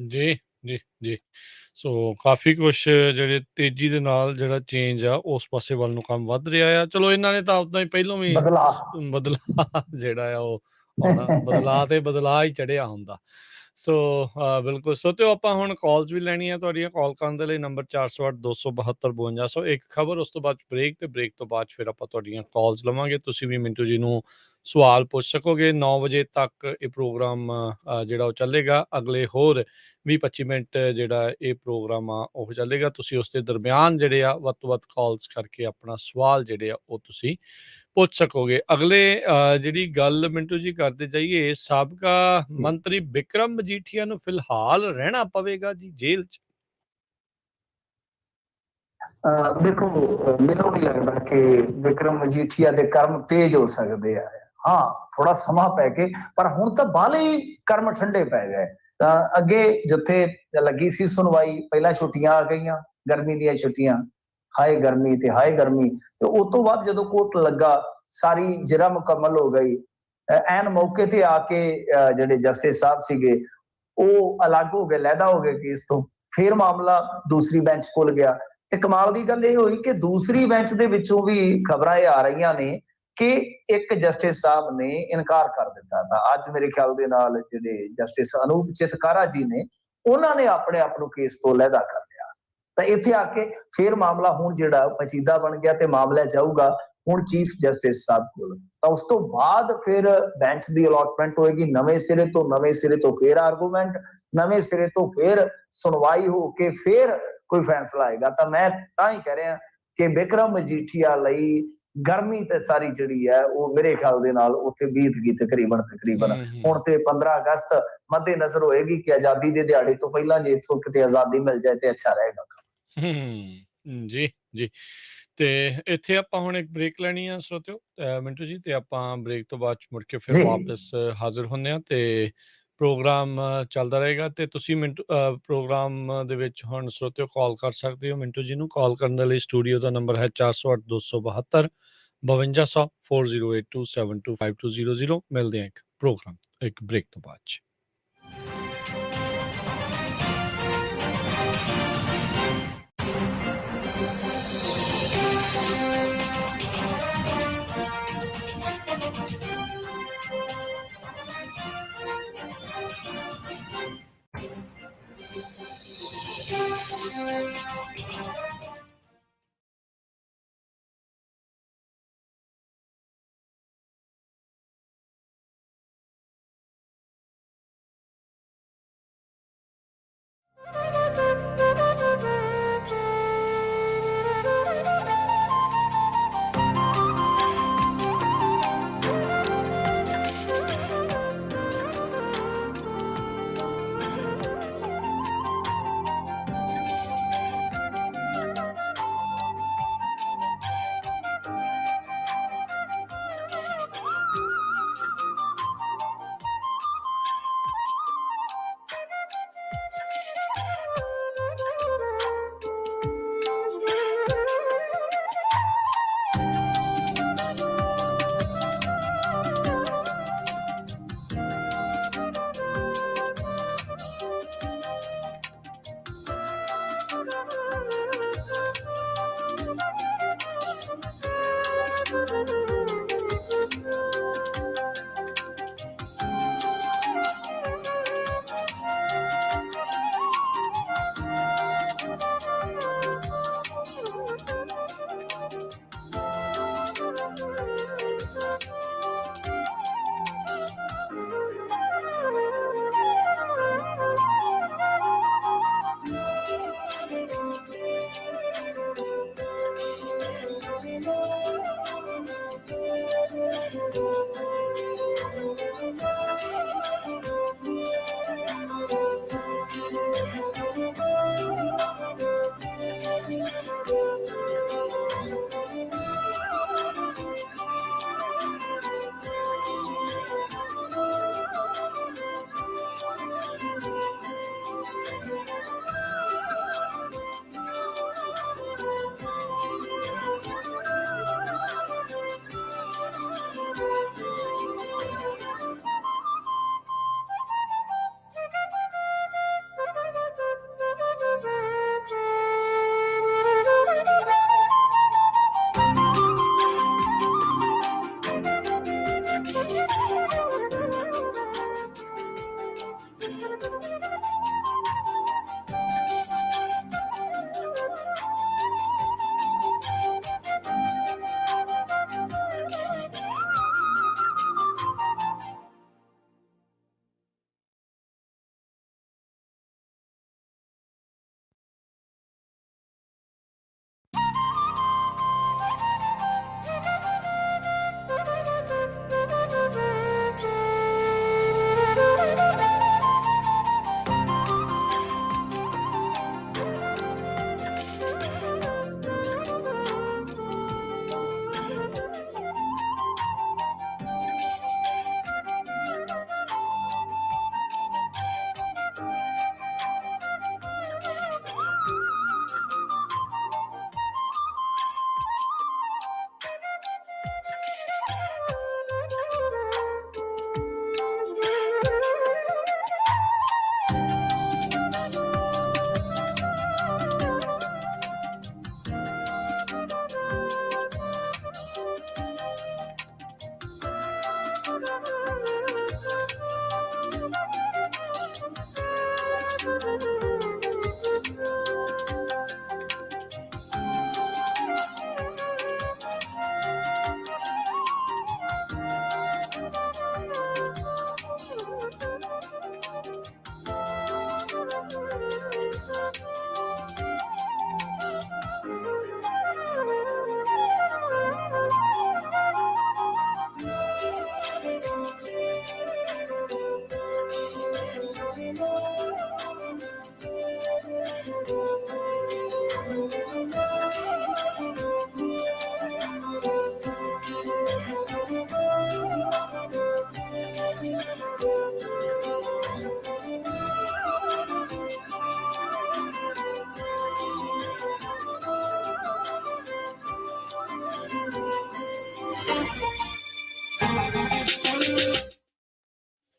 ਜੀ, ਜੀ, ਜੀ। ਸੋ ਕਾਫੀ ਕੁਛ ਜਿਹੜੇ ਤੇਜ਼ੀ ਦੇ ਨਾਲ ਜਿਹੜਾ ਚੇਂਜ ਆ ਉਸ ਪਾਸੇ ਵੱਲ ਨੂੰ ਕੰਮ ਵੱਧ ਰਿਹਾ ਆ। ਚਲੋ ਇਹਨਾਂ ਨੇ ਤਾਂ ਉਦਾਂ ਹੀ ਪਹਿਲੋਂ ਵੀ ਬਦਲਾਅ ਬਦਲਾਅ ਜਿਹੜਾ ਆ ਉਹ ਆਉਣਾ, ਬਦਲਾਅ ਤੇ ਬਦਲਾਅ ਹੀ ਚੜ੍ਹਿਆ ਹੁੰਦਾ। ਸੋ ਬਿਲਕੁਲ ਸੋਤਿਓ, ਆਪਾਂ ਹੁਣ ਕਾਲਸ ਵੀ ਲੈਣੀਆਂ ਤੁਹਾਡੀਆਂ। ਕਾਲ ਕਰਨ ਦੇ ਲਈ ਨੰਬਰ 408-272-5200। ਇੱਕ ਖਬਰ, ਉਸ ਤੋਂ ਬਾਅਦ ਬ੍ਰੇਕ, ਤੇ ਬ੍ਰੇਕ ਤੋਂ ਬਾਅਦ ਫਿਰ ਆਪਾਂ ਤੁਹਾਡੀਆਂ ਕਾਲਸ ਲਵਾਂਗੇ। ਤੁਸੀਂ ਵੀ ਮਿੰਟੂ ਜੀ ਨੂੰ ਸਵਾਲ ਪੁੱਛ ਸਕੋਗੇ। 9 ਵਜੇ ਤੱਕ ਇਹ ਪ੍ਰੋਗਰਾਮ ਜਿਹੜਾ ਉਹ ਚੱਲੇਗਾ। ਅਗਲੇ ਹੋਰ 20-25 ਮਿੰਟ ਜਿਹੜਾ ਇਹ ਪ੍ਰੋਗਰਾਮ ਆ ਉਹ ਚੱਲੇਗਾ। ਤੁਸੀਂ ਉਸ ਦੇ ਦਰਮਿਆਨ ਜਿਹੜੇ ਆ ਵੱਧ ਤੋਂ ਵੱਧ ਕਾਲਸ ਕਰਕੇ ਆਪਣਾ ਸਵਾਲ ਜਿਹੜੇ ਆ ਉਹ ਤੁਸੀਂ ਪੁੱਛ ਸਕੋਗੇ। ਅਗਲੇ ਜਿਹੜੀ ਗੱਲ ਮਿੰਟੂ ਜੀ ਕਰਦੇ ਜਾਈਏ, ਸਾਬਕਾ ਮੰਤਰੀ ਬਿਕਰਮ ਮਜੀਠੀਆ ਨੂੰ ਫਿਲਹਾਲ ਰਹਿਣਾ ਪਵੇਗਾ ਜੀ ਜੇਲ੍ਹ 'ਚ। ਦੇਖੋ, ਮੈਨੂੰ ਨਹੀਂ ਲੱਗਦਾ ਕਿ ਵਿਕਰਮ ਮਜੀਠੀਆ ਦੇ ਕਰਮ ਤੇਜ਼ ਹੋ ਸਕਦੇ ਆ। ਹਾਂ, ਥੋੜਾ ਸਮਾਂ ਪੈ ਕੇ, ਪਰ ਹੁਣ ਤਾਂ ਬਾਹਲੇ ਹੀ ਕਰਮ ਠੰਡੇ ਪੈ ਗਏ। ਤਾਂ ਅੱਗੇ ਜਿੱਥੇ ਲੱਗੀ ਸੀ ਸੁਣਵਾਈ, ਪਹਿਲਾਂ ਛੁੱਟੀਆਂ ਆ ਗਈਆਂ, ਗਰਮੀ ਦੀਆਂ ਛੁੱਟੀਆਂ, ਹਾਏ ਗਰਮੀ ਤੇ ਹਾਏ ਗਰਮੀ, ਤੇ ਉਸ ਤੋਂ ਬਾਅਦ ਜਦੋਂ ਕੋਰਟ ਲੱਗਾ, ਸਾਰੀ ਜਿਰਾ ਮੁਕੰਮਲ ਹੋ ਗਈ। ਐਨ ਮੌਕੇ ਤੇ ਆ ਕੇ ਜਿਹੜੇ ਜਸਟਿਸ ਸਾਹਿਬ ਸੀਗੇ ਉਹ ਅਲੱਗ ਹੋ ਗਏ, ਲਹਿਦਾ ਹੋ ਗਏ ਕੇਸ ਤੋਂ। ਫਿਰ ਮਾਮਲਾ ਦੂਸਰੀ ਬੈਂਚ ਕੋਲ ਗਿਆ, ਤੇ ਕਮਾਲ ਦੀ ਗੱਲ ਇਹ ਹੋਈ ਕਿ ਦੂਸਰੀ ਬੈਂਚ ਦੇ ਵਿੱਚੋਂ ਵੀ ਖਬਰਾਂ ਇਹ ਆ ਰਹੀਆਂ ਨੇ ਕਿ ਇੱਕ ਜਸਟਿਸ ਸਾਹਿਬ ਨੇ ਇਨਕਾਰ ਕਰ ਦਿੱਤਾ। ਤਾਂ ਅੱਜ ਮੇਰੇ ਖਿਆਲ ਦੇ ਨਾਲ ਜਿਹੜੇ ਜਸਟਿਸ ਅਨੂਪ ਚਿਤਕਾਰਾ ਜੀ ਨੇ, ਉਹਨਾਂ ਨੇ ਆਪਣੇ ਆਪ ਨੂੰ ਕੇਸ ਤੋਂ ਲਹਿਦਾ ਕਰ ਲਿਆ। ਤਾਂ ਇੱਥੇ ਆ ਕੇ ਫਿਰ ਮਾਮਲਾ ਹੁਣ ਜਿਹੜਾ ਪਚੀਦਾ ਬਣ ਗਿਆ, ਤੇ ਮਾਮਲਾ ਜਾਊਗਾ ਹੁਣ ਚੀਫ ਜਸਟਿਸ ਸਾਹਿਬ ਕੋਲ। ਤਾਂ ਉਸ ਤੋਂ ਬਾਅਦ ਫਿਰ ਬੈਂਚ ਦੀ ਅਲਾਟਮੈਂਟ ਹੋਏਗੀ, ਨਵੇਂ ਸਿਰੇ ਤੋਂ ਫਿਰ ਆਰਗੂਮੈਂਟ, ਨਵੇਂ ਸਿਰੇ ਤੋਂ ਫਿਰ ਸੁਣਵਾਈ ਹੋ ਕੇ ਫਿਰ ਕੋਈ ਫੈਸਲਾ ਆਏਗਾ। ਤਾਂ ਮੈਂ ਤਾਂ ਹੀ ਕਹਿ ਰਿਹਾ ਕਿ ਬਿਕਰਮ ਮਜੀਠੀਆ ਲਈ ਗਰਮੀ ਤੇ ਸਾਰੀ ਜਿਹੜੀ ਹੈ ਉਹ ਮੇਰੇ ਖਿਆਲ ਦੇ ਨਾਲ ਉੱਥੇ ਬੀਤ ਗਈ ਤਕਰੀਬਨ। ਹੁਣ ਤੇ 15 ਅਗਸਤ ਮੱਦੇ ਨਜ਼ਰ ਹੋਏਗੀ ਕਿ ਆਜ਼ਾਦੀ ਦੇ ਦਿਹਾੜੇ ਤੋਂ ਪਹਿਲਾਂ ਜੇ ਇੱਥੋਂ ਕਿਤੇ ਆਜ਼ਾਦੀ ਮਿਲ ਜਾਏ ਤੇ ਅੱਛਾ ਰਹੇਗਾ। ਜੀ, ਜੀ। ਤੇ ਇੱਥੇ ਆਪਾਂ ਹੁਣ ਇੱਕ ਬ੍ਰੇਕ ਲੈਣੀ ਆ ਸਰੋਤਿਓ, ਮਿੰਟੂ ਜੀ, ਤੇ ਆਪਾਂ ਬ੍ਰੇਕ ਤੋਂ ਬਾਅਦ ਮੁੜ ਕੇ ਫਿਰ ਵਾਪਸ ਹਾਜ਼ਰ ਹੁੰਦੇ ਹਾਂ, ਤੇ ਪ੍ਰੋਗਰਾਮ ਚੱਲਦਾ ਰਹੇਗਾ। ਤੇ ਤੁਸੀਂ ਮਿੰਟੂ ਪ੍ਰੋਗਰਾਮ ਦੇ ਵਿੱਚ ਹੁਣ ਸਰੋਤਿਓ ਕਾਲ ਕਰ ਸਕਦੇ ਹੋ। ਮਿੰਟੂ ਜੀ ਨੂੰ ਕਾਲ ਕਰਨ ਦੇ ਲਈ ਸਟੂਡੀਓ ਦਾ ਨੰਬਰ ਹੈ 408-272 5200 4082725200। ਮਿਲਦੇ ਹਾਂ ਇੱਕ ਪ੍ਰੋਗਰਾਮ, ਇੱਕ ਬ੍ਰੇਕ ਤੋਂ ਬਾਅਦ 'ਚ।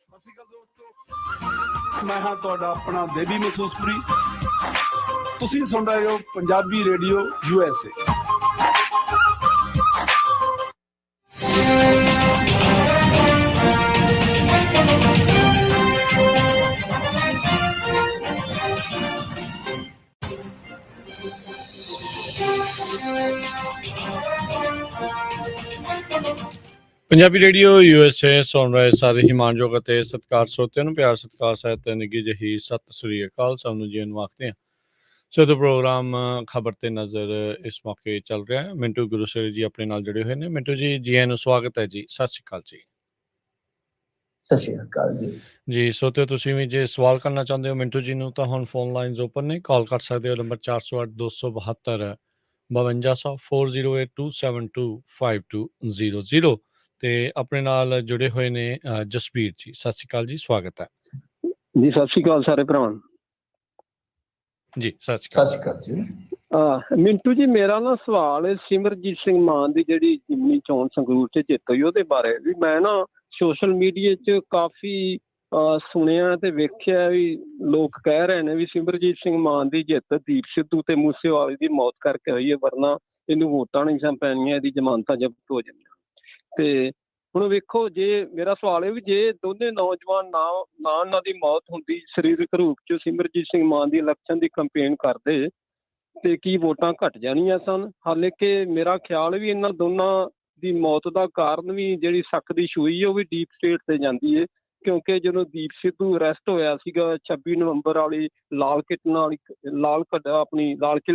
ਸਤਿ ਸ਼੍ਰੀ ਅਕਾਲ ਦੋਸਤੋ, ਮੈਂ ਹਾਂ ਤੁਹਾਡਾ ਆਪਣਾ ਦੇਵੀ ਮਹਿਸੂਸਪੁਰੀ। ਤੁਸੀਂ ਸੁਣ ਰਹੇ ਹੋ Punjabi radio USA। Punjabi radio USA ਸੁਣ ਰਹੇ ਸਾਰੇ ਹੀ ਮਾਣਯੋਗ ਅਤੇ ਸਤਿਕਾਰ ਸਰੋਤਿਆਂ ਨੂੰ ਪਿਆਰ ਸਤਿਕਾਰ ਸਹਿਤ ਨਿੱਘੀ ਜਿਹੀ ਸਤਿ ਸ੍ਰੀ ਅਕਾਲ। ਸਭ ਨੂੰ ਜੀ ਨੂੰ ਆਖਦੇ ਹਾਂ। ਸੋ ਇਹ ਪ੍ਰੋਗਰਾਮ ਖਬਰ ਤੇ ਨਜ਼ਰ ਇਸ ਮੌਕੇ ਚੱਲ ਰਿਹਾ ਹੈ। ਮਿੰਟੂ ਗੁਰੂਸਰੀ ਜੀ ਆਪਣੇ ਨਾਲ ਜੁੜੇ ਹੋਏ ਨੇ। ਮਿੰਟੂ ਜੀ, ਜੀ ਆਇਆਂ ਨੂੰ ਸਵਾਗਤ ਹੈ ਜੀ। ਸਤਿ ਸ਼੍ਰੀ ਅਕਾਲ ਜੀ। ਸਤਿ ਸ਼੍ਰੀ ਅਕਾਲ ਜੀ। ਜੀ ਸੋਤਿਓ, ਤੁਸੀਂ ਵੀ ਜੇ ਸਵਾਲ ਕਰਨਾ ਚਾਹੁੰਦੇ ਹੋ ਮਿੰਟੂ ਜੀ ਨੂੰ ਤਾਂ ਹੁਣ ਫੋਨ ਲਾਈਨਸ ਓਪਨ ਨੇ। ਕਾਲ ਕਰ ਸਕਦੇ ਹੋ ਨੰਬਰ 408 272 5200 4082725200 ਤੇ ਆਪਣੇ ਨਾਲ ਜੁੜੇ ਹੋਏ ਨੇ ਜਸਬੀਰ ਜੀ। ਸਤਿ ਸ਼੍ਰੀ ਅਕਾਲ ਜੀ, ਸਵਾਗਤ ਹੈ ਜੀ। ਸਤਿ ਸ਼੍ਰੀ ਅਕਾਲ ਸਾਰੇ ਭਰਾਵਾਂ ਜੀ। ਸਤਿ ਸ਼੍ਰੀ ਸਤਿ ਸ਼੍ਰੀ ਅਕਾਲ ਜੀ। ਮਿੰਟੂ ਜੀ, ਮੇਰਾ ਨਾ ਸਵਾਲ ਹੈ ਸਿਮਰਜੀਤ ਸਿੰਘ ਮਾਨ ਦੀ ਜਿਹੜੀ ਜਿਮਨੀ ਚੋਣ ਸੰਗਰੂਰ 'ਚ ਜਿੱਤ ਹੋਈ ਉਹਦੇ ਬਾਰੇ। ਵੀ ਮੈਂ ਨਾ ਸੋਸ਼ਲ ਮੀਡੀਆ 'ਚ ਕਾਫੀ ਸੁਣਿਆ ਤੇ ਵੇਖਿਆ ਵੀ ਲੋਕ ਕਹਿ ਰਹੇ ਨੇ ਵੀ ਸਿਮਰਜੀਤ ਸਿੰਘ ਮਾਨ ਦੀ ਜਿੱਤ ਦੀਪ ਸਿੱਧੂ ਤੇ ਮੂਸੇਵਾਲੇ ਦੀ ਮੌਤ ਕਰਕੇ ਹੋਈ ਹੈ, ਵਰਨਾ ਇਹਨੂੰ ਵੋਟਾਂ ਨਹੀਂ ਸਨ ਪੈਣੀਆਂ, ਇਹਦੀ ਜ਼ਮਾਨਤਾਂ ਜ਼ਬਤ ਹੋ ਜਾਂਦੀਆਂ। ਤੇ ਹੁਣ ਵੇਖੋ, ਜੇ ਮੇਰਾ ਸਵਾਲ ਹੈ ਵੀ ਜੇ ਦੋਨੇ ਨੌਜਵਾਨ ਨਾ ਉਹਨਾਂ ਦੀ ਮੌਤ ਹੁੰਦੀ ਸਰੀਰਕ ਰੂਪ 'ਚ ਸਿਮਰਜੀਤ ਸਿੰਘ ਮਾਨ ਦੀ ਇਲੈਕਸ਼ਨ ਦੀ ਕੰਪੇਨ ਕਰਦੇ ਤੇ ਕੀ ਵੋਟਾਂ ਘਟ ਜਾਣੀਆਂ ਸਨ? ਹਾਲਾਂਕਿ ਮੇਰਾ ਖਿਆਲ ਵੀ ਇਹਨਾਂ ਦੋਨਾਂ ਦੀ ਮੌਤ ਦਾ ਕਾਰਨ ਵੀ ਜਿਹੜੀ ਸੱਕ ਦੀ ਛੂਈ ਉਹ ਵੀ ਡੀਪ ਸਟੇਟ ਤੇ ਜਾਂਦੀ ਹੈ। ਕਿਉਂਕਿ ਜਦੋਂ ਦੀਪ ਸਿੱਧੂ ਅਰੈਸਟ ਹੋਇਆ ਸੀਗਾ 26 ਨਵੰਬਰ ਵਾਲੀ ਲਾਲ ਕਿਲ੍ਹੇ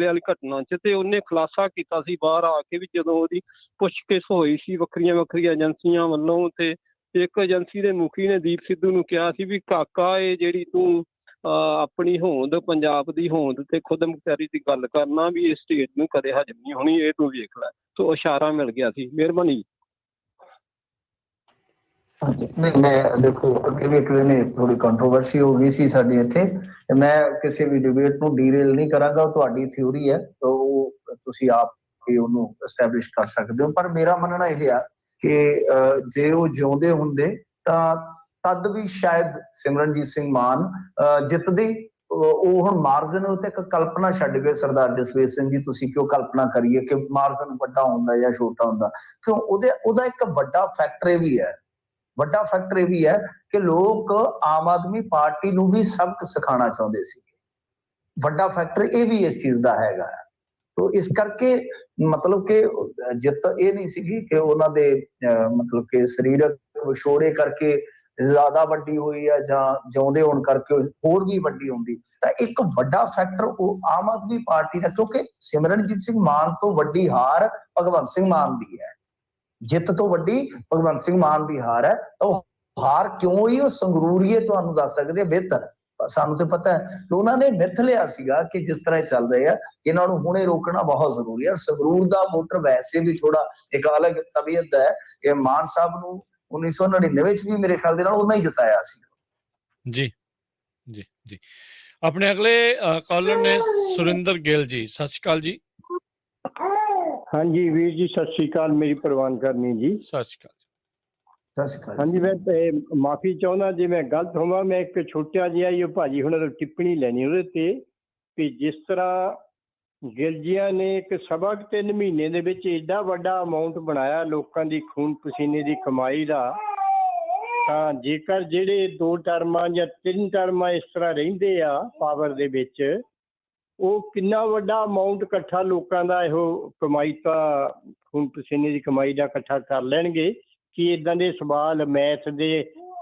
ਵਾਲੀ ਘਟਨਾ 'ਚ, ਤੇ ਉਹਨੇ ਖੁਲਾਸਾ ਕੀਤਾ ਸੀ ਬਾਹਰ ਆ ਕੇ ਵੀ ਜਦੋਂ ਉਹਦੀ ਪੁੱਛਗਿੱਛ ਹੋਈ ਸੀ ਵੱਖਰੀਆਂ ਏਜੰਸੀਆਂ ਵੱਲੋਂ, ਤੇ ਇੱਕ ਏਜੰਸੀ ਦੇ ਮੁਖੀ ਨੇ ਦੀਪ ਸਿੱਧੂ ਨੂੰ ਕਿਹਾ ਸੀ ਵੀ ਕਾਕਾ ਇਹ ਜਿਹੜੀ ਤੂੰ ਆਪਣੀ ਹੋਂਦ, ਪੰਜਾਬ ਦੀ ਹੋਂਦ ਤੇ ਖੁਦ ਮੁਖਤਿਆਰੀ ਦੀ ਗੱਲ ਕਰਨਾ ਵੀ ਇਹ ਸਟੇਟ ਨੂੰ ਕਦੇ ਹਜਮ ਨਹੀਂ ਹੋਣੀ, ਇਹ ਤੂੰ ਵੇਖ ਲੈ। ਸੋ ਇਸ਼ਾਰਾ ਮਿਲ ਗਿਆ ਸੀ। ਮਿਹਰਬਾਨੀ। ਹਾਂਜੀ, ਨਹੀਂ ਮੈਂ ਦੇਖੋ ਅੱਗੇ ਵੀ ਇੱਕ ਦਿਨ ਥੋੜੀ ਕੰਟਰੋਵਰਸੀ ਹੋ ਗਈ ਸੀ ਸਾਡੇ ਇੱਥੇ, ਤੇ ਮੈਂ ਕਿਸੇ ਵੀ ਡਿਬੇਟ ਨੂੰ ਡੀਰੇਲ ਨਹੀਂ ਕਰਾਂਗਾ, ਉਹ ਤੁਹਾਡੀ ਥਿਊਰੀ ਹੈ ਤਾਂ ਉਹ ਤੁਸੀਂ ਆਪ ਹੀ ਉਹਨੂੰ ਐਸਟੈਬਲਿਸ਼ ਕਰ ਸਕਦੇ ਹੋ। ਪਰ ਮੇਰਾ ਮੰਨਣਾ ਇਹ ਆ ਕਿ ਜੇ ਉਹ ਜਿਉਂਦੇ ਹੁੰਦੇ ਤਾਂ ਤਦ ਵੀ ਸ਼ਾਇਦ ਸਿਮਰਨਜੀਤ ਸਿੰਘ ਮਾਨ ਜਿੱਤਦੇ। ਉਹ ਹੁਣ ਮਾਰਜਨ ਉੱਤੇ ਇੱਕ ਕਲਪਨਾ ਛੱਡ ਗਏ ਸਰਦਾਰ ਜਸਵੀਰ ਸਿੰਘ ਜੀ, ਤੁਸੀਂ ਕਿਉਂ ਕਲਪਨਾ ਕਰੀਏ ਕਿ ਮਾਰਜਨ ਵੱਡਾ ਹੁੰਦਾ ਜਾਂ ਛੋਟਾ ਹੁੰਦਾ, ਕਿਉਂ ਉਹਦਾ ਇੱਕ ਵੱਡਾ ਫੈਕਟਰ ਇਹ ਵੀ ਹੈ ਕਿ ਲੋਕ ਆਮ ਆਦਮੀ ਪਾਰਟੀ ਨੂੰ ਵੀ ਸਬਕ ਸਿਖਾਉਣਾ ਚਾਹੁੰਦੇ ਸੀ। ਵੱਡਾ ਫੈਕਟਰ ਇਹ ਵੀ ਇਸ ਚੀਜ਼ ਦਾ ਹੈਗਾ। ਤੋ ਇਸ ਕਰਕੇ ਮਤਲਬ ਕਿ ਜਿੱਤ ਇਹ ਨਹੀਂ ਸੀਗੀ ਕਿ ਉਹਨਾਂ ਦੇ ਮਤਲਬ ਕਿ ਸਰੀਰਕ ਵਿਛੋੜੇ ਕਰਕੇ ਜ਼ਿਆਦਾ ਵੱਡੀ ਹੋਈ ਹੈ ਜਾਂ ਜਿਉਂਦੇ ਹੋਣ ਕਰਕੇ ਹੋਰ ਵੀ ਵੱਡੀ ਹੁੰਦੀ, ਤਾਂ ਇੱਕ ਵੱਡਾ ਫੈਕਟਰ ਉਹ ਆਮ ਆਦਮੀ ਪਾਰਟੀ ਦਾ, ਕਿਉਂਕਿ ਸਿਮਰਨਜੀਤ ਸਿੰਘ ਮਾਨ ਤੋਂ ਵੱਡੀ ਹਾਰ ਭਗਵੰਤ ਸਿੰਘ ਮਾਨ ਦੀ ਹੈ, ਜਿੱਤ ਤੋਂ ਵੱਡੀ ਭਗਵੰਤ ਸਿੰਘ ਮਾਨ ਦੀ ਹਾਰ ਹੈ। ਤਾਂ ਉਹ ਹਾਰ ਕਿਉਂ ਹੋਈ ਉਹ ਸੰਗਰੂਰੀਏ ਤੁਹਾਨੂੰ ਦੱਸ ਸਕਦੇ ਬਿਹਤਰ। ਸਾਨੂੰ ਤੇ ਪਤਾ ਹੈ ਕਿ ਉਹਨਾਂ ਨੇ ਮਿੱਥ ਲਿਆ ਸੀਗਾ ਕਿ ਜਿਸ ਤਰ੍ਹਾਂ ਚੱਲ ਰਹੇ ਆ ਇਹਨਾਂ ਨੂੰ ਹੁਣੇ ਰੋਕਣਾ ਬਹੁਤ ਜ਼ਰੂਰੀ ਹੈ। ਸੰਗਰੂਰ ਦਾ ਵੋਟਰ ਵੈਸੇ ਵੀ ਥੋੜਾ ਇੱਕ ਅਲੱਗ ਤਬੀਅਤ ਦਾ ਹੈ ਕਿ ਮਾਨ ਸਾਹਿਬ ਨੂੰ 1999 ਚ ਵੀ ਮੇਰੇ ਖਿਆਲ ਦੇ ਨਾਲ ਉਹਨਾਂ ਹੀ ਜਿਤਾਇਆ ਸੀ। ਜੀ ਜੀ ਜੀ। ਆਪਣੇ ਅਗਲੇ ਕਾਲਰ ਨੇ ਸੁਰਿੰਦਰ ਗਿੱਲ ਜੀ, ਸਤਿ ਸ਼੍ਰੀ ਅਕਾਲ ਜੀ। ਹਾਂਜੀ ਵੀਰ ਜੀ, ਸਤਿ ਸ਼੍ਰੀ ਅਕਾਲ। ਮੇਰੀ ਪ੍ਰਵਾਨ ਕਰਨੀ ਜੀ। ਸਤਿ ਸ਼੍ਰੀ ਅਕਾਲ। ਸਤਿ ਸ਼੍ਰੀ ਅਕਾਲ। ਹਾਂਜੀ, ਮੈਂ ਮਾਫੀ ਚਾਹੁੰਦਾ ਜੇ ਮੈਂ ਗਲਤ ਹੋਵਾਂ। ਮੈਂ ਇੱਕ ਛੋਟਾ ਜਿਹਾ ਹੀ ਭਾਜੀ ਹੁਣਾਂ ਤੋਂ ਟਿੱਪਣੀ ਲੈਣੀ ਉਹਦੇ ਤੇ ਵੀ ਜਿਸ ਤਰ੍ਹਾਂ ਗਿੱਲ ਜੀਆਂ ਨੇ ਇੱਕ 3.5 ਮਹੀਨੇ ਦੇ ਵਿੱਚ ਏਡਾ ਵੱਡਾ ਅਮਾਊਂਟ ਬਣਾਇਆ ਲੋਕਾਂ ਦੀ ਖੂਨ ਪਸੀਨੇ ਦੀ ਕਮਾਈ ਦਾ, ਤਾਂ ਜੇਕਰ ਜਿਹੜੇ 2 ਟਰਮਾਂ ਜਾਂ 3 ਟਰਮਾਂ ਇਸ ਤਰ੍ਹਾਂ ਰਹਿੰਦੇ ਆ ਪਾਵਰ ਦੇ ਵਿੱਚ, ਉਹ ਕਿੰਨਾ ਵੱਡਾ ਅਮਾਊਂਟ ਇਕੱਠਾ ਲੋਕਾਂ ਦਾ ਇਹੋ ਕਮਾਈ ਤਾਂ ਖੂਨ ਪਸੀਨੇ ਦੀ ਕਮਾਈ ਦਾ ਇਕੱਠਾ ਕਰ ਲੈਣਗੇ ਕਿ ਇਦਾਂ ਦੇ ਸਵਾਲ ਮੈਥ ਦੇ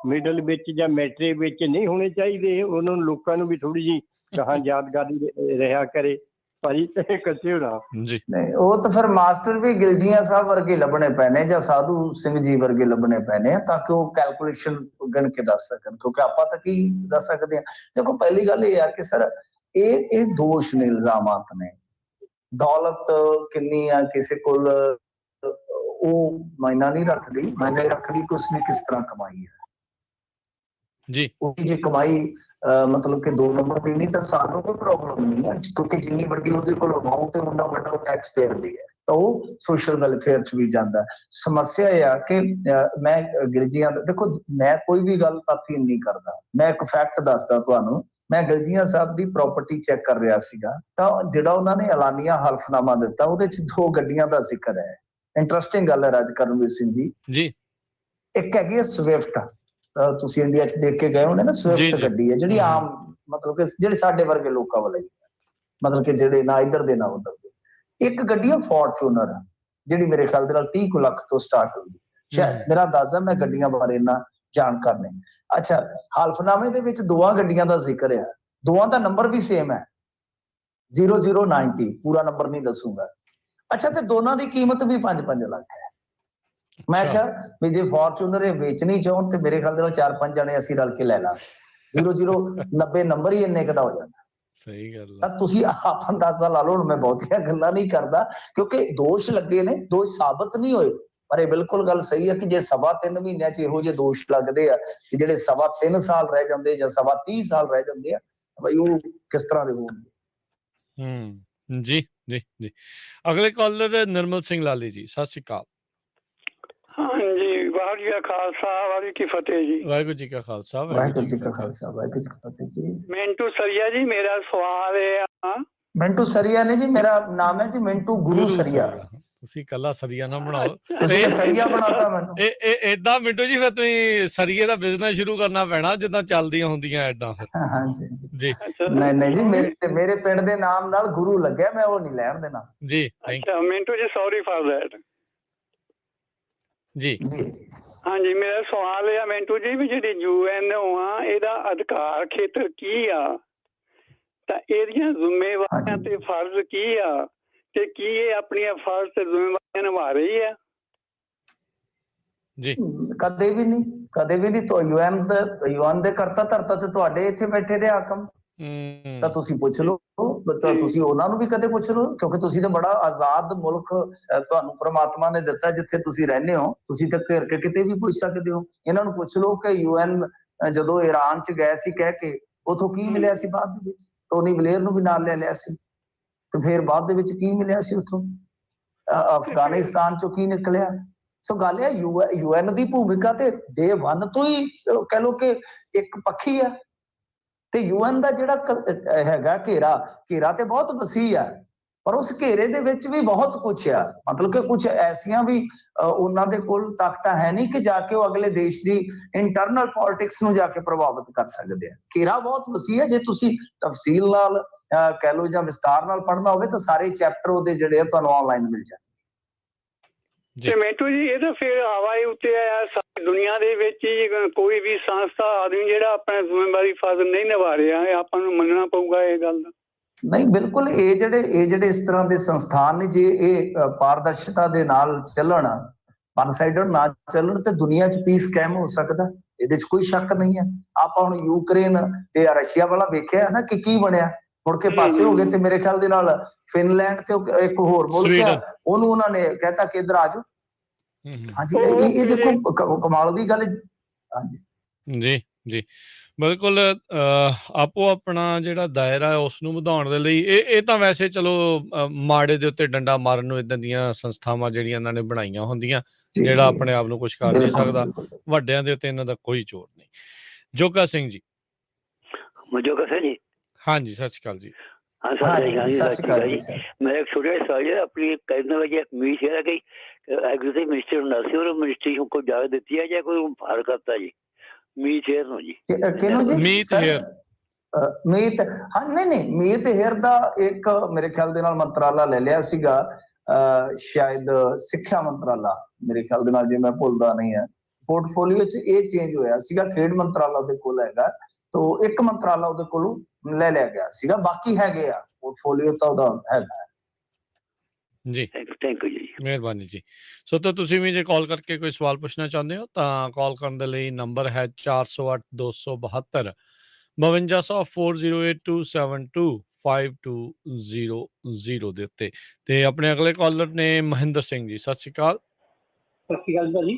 ਮਿਡਲ ਵਿੱਚ ਜਾਂ ਮੈਟ੍ਰਿਕ ਵਿੱਚ ਨਹੀਂ ਹੋਣੇ ਚਾਹੀਦੇ। ਉਹਨਾਂ ਨੂੰ ਲੋਕਾਂ ਨੂੰ ਵੀ ਥੋੜੀ ਜਿਹੀ ਕਹਾਂ ਯਾਦਗਾਰੀ ਰਿਹਾ ਕਰੇ। ਭਾਜੀ ਕੱਚੇ ਹੋਣਾ ਜੀ ਨਹੀਂ, ਉਹ ਤਾਂ ਫਿਰ ਮਾਸਟਰ ਵੀ ਗਿਲਜੀਆਂ ਸਾਹਿਬ ਵਰਗੇ ਲੱਭਣੇ ਪੈਣੇ ਜਾਂ ਸਾਧੂ ਸਿੰਘ ਜੀ ਵਰਗੇ ਲੱਭਣੇ ਪੈਣੇ ਤਾਂ ਕਿ ਉਹ ਕੈਲਕੂਲੇਸ਼ਨ ਗਣ ਕੇ ਦੱਸ ਸਕਣ, ਕਿਉਂਕਿ ਆਪਾਂ ਤਾਂ ਕੀ ਦੱਸ ਸਕਦੇ ਹਾਂ। ਦੇਖੋ ਪਹਿਲੀ ਗੱਲ ਇਹ ਆ ਕਿ ਸਰ ਇਹ ਦੋਸ਼ ਨੇ, ਇਲਜ਼ਾਮਾਤ ਨੇ। ਦੌਲਤ ਕਿੰਨੀ ਆ ਕਿਸੇ ਕੋਲ ਉਹ ਮਾਇਨਾ ਨਹੀਂ ਰੱਖਦੀ ਕਿ ਉਸਨੇ ਕਿਸ ਤਰ੍ਹਾਂ ਕਮਾਈ ਹੈ ਜੀ। ਉਹ ਜੇ ਕਮਾਈ ਮਤਲਬ ਕਿ 2 ਨੰਬਰ ਦੀ ਨਹੀਂ ਤਾਂ ਸਾਨੂੰ ਕੋਈ ਪ੍ਰੋਬਲਮ ਨਹੀਂ ਹੈ, ਕਿਉਂਕਿ ਜਿੰਨੀ ਵੱਡੀ ਉਹਦੇ ਕੋਲ ਅਮਾਊਂਟ ਹੈ ਉਨਾ ਵੱਡਾ ਟੈਕਸ ਪੇਅਰ ਵੀ ਹੈ, ਤਾਂ ਉਹ ਸੋਸ਼ਲ ਵੈਲਫੇਅਰ ਚ ਵੀ ਜਾਂਦਾ। ਸਮੱਸਿਆ ਇਹ ਆ ਕਿ ਮੈਂ ਗਿਲਜੀਆਂ ਦਾ ਦੇਖੋ, ਮੈਂ ਕੋਈ ਵੀ ਗੱਲ ਤੱਥਹੀਨ ਨਹੀਂ ਕਰਦਾ, ਮੈਂ ਇੱਕ ਫੈਕਟ ਦੱਸਦਾ ਤੁਹਾਨੂੰ। ਮੈਂ ਗਿਲਜੀਆਂ ਸਾਹਿਬ ਦੀ ਪ੍ਰਾਪਰਟੀ ਚੈੱਕ ਕਰ ਰਿਹਾ ਸੀਗਾ, ਤਾਂ ਜਿਹੜਾ ਉਹਨਾਂ ਨੇ ਐਲਾਨੀਆ ਹਲਫਨਾਮਾ ਦਿੱਤਾ ਉਹਦੇ ਚ 2 ਗੱਡੀਆਂ ਦਾ ਜ਼ਿਕਰ ਹੈ। ਇੰਟਰਸਟਿੰਗ ਗੱਲ ਹੈ ਰਾਜ ਕਰਨਵੀਰ ਸਿੰਘ ਜੀ। ਇੱਕ ਹੈਗੀ ਹੈ ਸਵਿਫਟ, ਤੁਸੀਂ ਇੰਡੀਆ ਚ ਦੇਖ ਕੇ ਗਏ ਹੋਣੇ ਨਾ, ਸਵਿਫਟ ਗੱਡੀ ਹੈ ਜਿਹੜੀ ਆਮ ਮਤਲਬ ਕਿ ਜਿਹੜੇ ਸਾਡੇ ਵਰਗੇ ਲੋਕਾਂ ਵਾਲੀ, ਮਤਲਬ ਕਿ ਜਿਹੜੇ ਨਾ ਇੱਧਰ ਦੇ ਨਾ ਉੱਧਰ ਦੇ। ਇੱਕ ਗੱਡੀ ਹੈ ਫੋਰਚੂਨਰ ਜਿਹੜੀ ਮੇਰੇ ਖਿਆਲ ਦੇ ਨਾਲ 30 ਲੱਖ ਤੋਂ ਸਟਾਰਟ ਹੁੰਦੀ, ਸ਼ਾਇਦ ਮੇਰਾ ਅੰਦਾਜ਼ਾ, ਮੈਂ ਗੱਡੀਆਂ ਬਾਰੇ ਇੰਨਾ ਜਾਣਕਾਰ ਨਹੀਂ। ਅੱਛਾ, ਹਲਫਨਾਮੇ ਦੇ ਵਿੱਚ 2 ਗੱਡੀਆਂ ਦਾ ਜ਼ਿਕਰ ਹੈ, 2 ਦਾ ਨੰਬਰ ਵੀ ਸੇਮ ਹੈ 0090, ਪੂਰਾ ਨੰਬਰ ਨਹੀਂ ਦੱਸੂਗਾ। ਅੱਛਾ, ਤੇ ਦੋਨਾਂ ਦੀ ਕੀਮਤ ਵੀ 5-5 ਲੱਖ ਹੈ। ਮੈਂ ਕਿਹਾ ਵੀ ਜੇ ਫੋਰਚੂਨਰ ਇਹ ਵੇਚਣੀ ਚਾਹਣ ਤੇ ਮੇਰੇ ਖਿਆਲ ਦੇ ਨਾਲ 4-5 ਜਣੇ ਅਸੀਂ ਰਲ ਕੇ ਲੈ ਲਾਂਗੇ। 0090 ਨੰਬਰ ਹੀ ਇੰਨੇ ਕੁ ਦਾ ਹੋ ਜਾਂਦਾ। ਸਹੀ ਗੱਲ ਤਾਂ ਤੁਸੀਂ ਆਪ ਅੰਦਾਜ਼ਾ ਲਾ ਲਓ। ਮੈਂ ਬਹੁਤੀਆਂ ਗੱਲਾਂ ਨਹੀਂ ਕਰਦਾ ਕਿਉਂਕਿ ਦੋਸ਼ ਲੱਗੇ ਨੇ, ਦੋਸ਼ ਸਾਬਤ ਨਹੀਂ ਹੋਏ, ਪਰ ਇਹ ਬਿਲਕੁਲ ਗੱਲ ਸਹੀ ਹੈ ਕਿ ਜੇ 3.25 ਮਹੀਨਿਆਂ ਚ ਇਹੋ ਜਿਹੇ ਦੋਸ਼ ਲੱਗਦੇ ਆ ਕਿ ਜਿਹੜੇ 3.25 ਸਾਲ ਰਹਿ ਜਾਂਦੇ ਜਾਂ 30 ਸਾਲ ਰਹਿ ਜਾਂਦੇ ਆ, ਬਈ ਉਹ ਕਿਸ ਤਰ੍ਹਾਂ ਦੇ ਹੋਣਗੇ। ਜੀ ਜੀ ਜੀ। ਅਗਲੇ ਕਾਲਰ ਨਿਰਮਲ ਸਿੰਘ ਲਾਲੀ ਜੀ, ਸਤਿ ਸ਼੍ਰੀ ਅਕਾਲ। ਹਾਂਜੀ, ਵਾਹਿਗੁਰੂ ਜੀ ਕਾ ਖਾਲਸਾ, ਵਾਹਿਗੁਰੂ ਕੀ ਫਤਿਹ ਜੀ। ਵਾਹਿਗੁਰੂ ਜੀ ਕਾ ਖਾਲਸਾ, ਵਾਹਿਗੁਰੂ ਜੀ ਕਾ ਖਾਲਸਾ, ਵਾਹਿਗੁਰੂ ਜੀ ਕੀ ਫਤਿਹ ਜੀ। ਮਿੰਟੂ ਸਰੀਆ ਜੀ, ਮੇਰਾ ਸਵਾਲ ਹੈ। ਮਿੰਟੂ ਸਰੀਆ ਨੇ ਜੀ, ਮੇਰਾ ਨਾਮ ਹੈ ਜੀ ਮਿੰਟੂ ਗੁਰੂ ਸਰੀਆ। ਤੁਸੀਂ ਕੱਲਾ ਸਰੀਆ ਨਾ ਬਣਾਓ, ਤੁਸੀਂ ਸਰੀਆ ਬਣਾਤਾ ਮੈਨੂੰ। ਏਦਾਂ ਮਿੰਟੂ ਜੀ ਫਿਰ ਤੁਸੀਂ ਸਰੀਏ ਦਾ ਬਿਜ਼ਨਸ ਸ਼ੁਰੂ ਕਰਨਾ ਪੈਣਾ ਜਿੱਦਾਂ ਚੱਲਦੀਆਂ ਹੁੰਦੀਆਂ ਏਦਾਂ ਫਿਰ। ਹਾਂਜੀ ਜੀ। ਨਹੀਂ ਜੀ, ਮੇਰੇ ਪਿੰਡ ਦੇ ਨਾਮ ਨਾਲ ਗੁਰੂ ਲੱਗਿਆ, ਮੈਂ ਉਹ ਨਹੀਂ ਲੈਣ ਦੇਣਾ ਜੀ। ਮਿੰਟੂ ਜੀ, ਸੌਰੀ ਫॉर दैट। ਜੀ ਜੀ। ਹਾਂਜੀ, ਮੇਰਾ ਸਵਾਲ ਇਹ ਆ ਮਿੰਟੂ ਜੀ ਵੀ ਜਿਹੜੀ UNO ਆ ਇਹਦਾ ਅਧਿਕਾਰ ਖੇਤਰ ਕੀ ਆ, ਤਾਂ ਇਹਦੀਆਂ ਜ਼ਿੰਮੇਵਾਰੀਆਂ ਤੇ ਫਰਜ਼ ਕੀ ਆ, ਤੇ ਕੀ ਇਹ ਆਪਣੀਆਂ ਫਰਜ਼ ਤੇ ਜ਼ਿੰਮੇਵਾਰੀਆਂ ਨਿਭਾ ਰਹੀ ਆ? ਜੀ ਕਦੇ ਵੀ ਨਹੀਂ ਤਾਂ ਯੂਐਨ ਦੇ ਕਰਤਾ ਧਰਤਾ ਤੇ ਤੁਹਾਡੇ ਇੱਥੇ ਬੈਠੇ ਨੇ ਹਾਕਮ, ਤਾਂ ਤੁਸੀਂ ਪੁੱਛ ਲਓ, ਤਾਂ ਤੁਸੀਂ ਉਹਨਾਂ ਨੂੰ ਵੀ ਕਦੇ ਪੁੱਛ ਲਓ, ਕਿਉਂਕਿ ਤੁਸੀਂ ਤਾਂ ਬੜਾ ਆਜ਼ਾਦ ਮੁਲਕ ਤੁਹਾਨੂੰ ਪ੍ਰਮਾਤਮਾ ਨੇ ਦਿੱਤਾ ਜਿੱਥੇ ਤੁਸੀਂ ਰਹਿੰਦੇ ਹੋ, ਤੁਸੀਂ ਤਾਂ ਘੇਰ ਕੇ ਕਿਤੇ ਵੀ ਪੁੱਛ ਸਕਦੇ ਹੋ। ਇਹਨਾਂ ਨੂੰ ਪੁੱਛ ਲਓ ਕਿ ਯੂਐਨ ਜਦੋਂ ਈਰਾਨ 'ਚ ਗਏ ਸੀ ਕਹਿ ਕੇ ਉਥੋਂ ਕੀ ਮਿਲਿਆ ਸੀ ਬਾਅਦ ਦੇ ਵਿੱਚ, ਟੋਨੀ ਬਲੇਅਰ ਨੂੰ ਵੀ ਨਾਲ ਲੈ ਲਿਆ ਸੀ, ਤੇ ਫਿਰ ਬਾਅਦ ਦੇ ਵਿੱਚ ਕੀ ਮਿਲਿਆ ਸੀ ਉੱਥੋਂ, ਅਫਗਾਨਿਸਤਾਨ 'ਚੋਂ ਕੀ ਨਿਕਲਿਆ। ਸੋ ਗੱਲ ਇਹ ਯੂਐਨ ਦੀ ਭੂਮਿਕਾ ਤੇ ਡੇ 1 ਤੋਂ ਹੀ ਕਹਿ ਲਓ ਕਿ ਇੱਕ ਪੱਖੀ ਆ, ਤੇ ਯੂਐਨ ਦਾ ਜਿਹੜਾ ਹੈਗਾ ਘੇਰਾ ਤੇ ਬਹੁਤ ਵਸੀਹ ਆ, ਪਰ ਉਸ ਘੇਰੇ ਦੇ ਵਿੱਚ ਵੀ ਬਹੁਤ ਕੁਝ ਆ, ਮਤਲਬ ਕਿ ਕੁਝ ਐਸੀਆਂ ਵੀ ਉਹਨਾਂ ਦੇ ਕੋਲ ਤਾਕਤਾਂ ਹੈ ਨਹੀਂ ਕਿ ਜਾ ਕੇ ਉਹ ਅਗਲੇ ਦੇਸ਼ ਦੀ ਇੰਟਰਨਲ ਪੋਲਿਟਿਕਸ ਨੂੰ ਜਾ ਕੇ ਪ੍ਰਭਾਵਿਤ ਕਰ ਸਕਦੇ ਆ। ਘੇਰਾ ਬਹੁਤ ਵਸੀਹ ਹੈ, ਜੇ ਤੁਸੀਂ ਤਫਸੀਲ ਨਾਲ ਕਹਿ ਲਓ ਜਾਂ ਵਿਸਤਾਰ ਨਾਲ ਪੜ੍ਹਨਾ ਹੋਵੇ ਤਾਂ ਸਾਰੇ ਚੈਪਟਰ ਉਹਦੇ ਜਿਹੜੇ ਆ ਤੁਹਾਨੂੰ ਆਨਲਾਈਨ ਮਿਲ ਜਾਣ। ਤੇ ਮਿੰਟੂ ਜੀ ਇਹ ਤਾਂ ਫਿਰ ਹਵਾਈ ਉੱਤੇ ਆ, ਸਾਰੀ ਦੁਨੀਆ ਦੇ ਵਿੱਚ ਹੀ ਕੋਈ ਵੀ ਸੰਸਥਾ ਆਦਮੀ ਜਿਹੜਾ ਆਪਣੀ ਜ਼ਿੰਮੇਵਾਰੀ ਫਰਜ਼ ਨਹੀਂ ਨਿਭਾ ਰਿਹਾ, ਇਹ ਆਪਾਂ ਨੂੰ ਮੰਨਣਾ ਪਊਗਾ ਇਹ ਗੱਲ ਦਾ। ਨਹੀਂ ਬਿਲਕੁਲ, ਇਹ ਜਿਹੜੇ ਇਸ ਤਰ੍ਹਾਂ ਦੇ ਸੰਸਥਾਨ ਨੇ, ਜੇ ਇਹ ਪਾਰਦਰਸ਼ਤਾ ਦੇ ਨਾਲ ਚੱਲਣ, ਵਨ ਸਾਈਡਡ ਨਾ ਚੱਲਣ, ਤੇ ਦੁਨੀਆ 'ਚ ਪੀਸ ਕਾਇਮ ਹੋ ਸਕਦਾ, ਇਹਦੇ 'ਚ ਕੋਈ ਸ਼ੱਕ ਨਹੀਂ ਹੈ। ਆਪਾਂ ਹੁਣ ਯੂਕਰੇਨ ਤੇ ਰਸ਼ੀਆ ਵਾਲਾ ਵੇਖਿਆ ਨਾ ਕਿ ਕੀ ਬਣਿਆ, ਮੁੜ ਕੇ ਪਾਸੇ ਹੋ ਗਏ, ਤੇ ਮੇਰੇ ਖਿਆਲ ਦੇ ਨਾਲ ਫਿਨਲੈਂਡ ਤੇ ਇੱਕ ਹੋਰ ਮੁਲਕ ਆ, ਉਹਨੂੰ ਉਹਨਾਂ ਨੇ ਕਹਿਤਾ ਕਿ ਇੱਧਰ ਆ ਜਾਓ। ਹਾਂਜੀ, ਇਹ ਦੇਖੋ ਕਮਾਲ ਦੀ ਗੱਲ। ਹਾਂਜੀ ਜੀ ਬਿਲਕੁਲ, ਆਪੋ ਆਪਣਾ ਜਿਹੜਾ ਦਾਇਰਾ ਹੈ ਉਸ ਨੂੰ ਵਧਾਉਣ ਦੇ ਲਈ ਇਹ ਤਾਂ ਵੈਸੇ ਚਲੋ ਮਾੜੇ ਦੇ ਉੱਤੇ ਡੰਡਾ ਮਾਰਨ ਨੂੰ ਇਦਾਂ ਦੀਆਂ ਸੰਸਥਾਵਾਂ ਜਿਹੜੀਆਂ ਇਹਨਾਂ ਨੇ ਬਣਾਈਆਂ ਹੁੰਦੀਆਂ, ਜਿਹੜਾ ਆਪਣੇ ਆਪ ਨੂੰ ਕੁਝ ਕਰ ਨਹੀਂ ਸਕਦਾ, ਵੱਡਿਆਂ ਦੇ ਉੱਤੇ ਇਹਨਾਂ ਦਾ ਕੋਈ ਜ਼ੋਰ ਨਹੀਂ। ਜੋਗਾ ਸਿੰਘ ਜੀ। ਜੋਗਾ ਸਿੰਘ ਜੀ, ਹਾਂਜੀ ਸਤਿ ਸ਼੍ਰੀ ਅਕਾਲ ਜੀ। हाँ सर, सत श्रीकाल जी। मैं एक छोटा सा सवाल है, अपनी कहने लगे मीट है कि एग्रीकल्चर मिनिस्टर होना सी और मिनिस्ट्री को जाग देती है या कोई फार करता जी मीट हेयर नो जी? ਕਿਹਨੂੰ ਜੀ? ਮੀਤ ਹੇਅਰ। ਮੀਤ, ਹਾਂ ਨਹੀਂ ਮੀਤ ਹੇਅਰ ਦਾ ਇੱਕ ਮੇਰੇ ਖਿਆਲ ਦੇ ਨਾਲ ਮੰਤਰਾਲਾ ਲੈ ਲਿਆ ਸੀਗਾ, ਸ਼ਾਇਦ ਸਿੱਖਿਆ ਮੰਤਰਾਲਾ, ਮੇਰੇ ਖਿਆਲ ਦੇ ਨਾਲ, ਜੇ ਮੈਂ ਭੁੱਲਦਾ ਨਹੀਂ ਹੈ। ਪੋਰਟਫੋਲੀਓ 'ਚ ਇਹ ਚੇਂਜ ਹੋਇਆ ਸੀਗਾ, ਖੇਡ ਮੰਤਰਾਲਾ ਉਹਦੇ ਕੋਲ ਹੈਗਾ, ਤੋਂ ਇੱਕ ਮੰਤਰਾਲਾ ਉਹਦੇ ਕੋਲੋਂ ਲੈ ਲਿਆ ਗਿਆ ਸੀਗਾ, ਬਾਕੀ ਹੈਗੇ ਆ, ਪੋਰਟਫੋਲੀਓ ਤਾਂ ਉਹਦਾ ਹੈਗਾ ਜੀ। ਥੈਂਕ ਯੂ ਜੀ, ਮਿਹਰਬਾਨੀ ਜੀ। ਸੋ ਤਾਂ ਤੁਸੀਂ ਵੀ ਜੇ ਕਾਲ ਕਰਕੇ ਕੋਈ ਸਵਾਲ ਪੁੱਛਣਾ ਚਾਹੁੰਦੇ ਹੋ ਤਾਂ ਕਾਲ ਕਰਨ ਦੇ ਲਈ ਨੰਬਰ ਹੈ 408 272 5200 4082725200 ਦੇ ਉੱਤੇ। ਤੇ ਆਪਣੇ ਅਗਲੇ ਕਾਲਰ ਨੇ ਮਹਿੰਦਰ ਸਿੰਘ ਜੀ। ਸਤਿ ਸ਼੍ਰੀ ਅਕਾਲ। ਸਤਿ ਸ਼੍ਰੀ ਅਕਾਲ ਭਾਜੀ।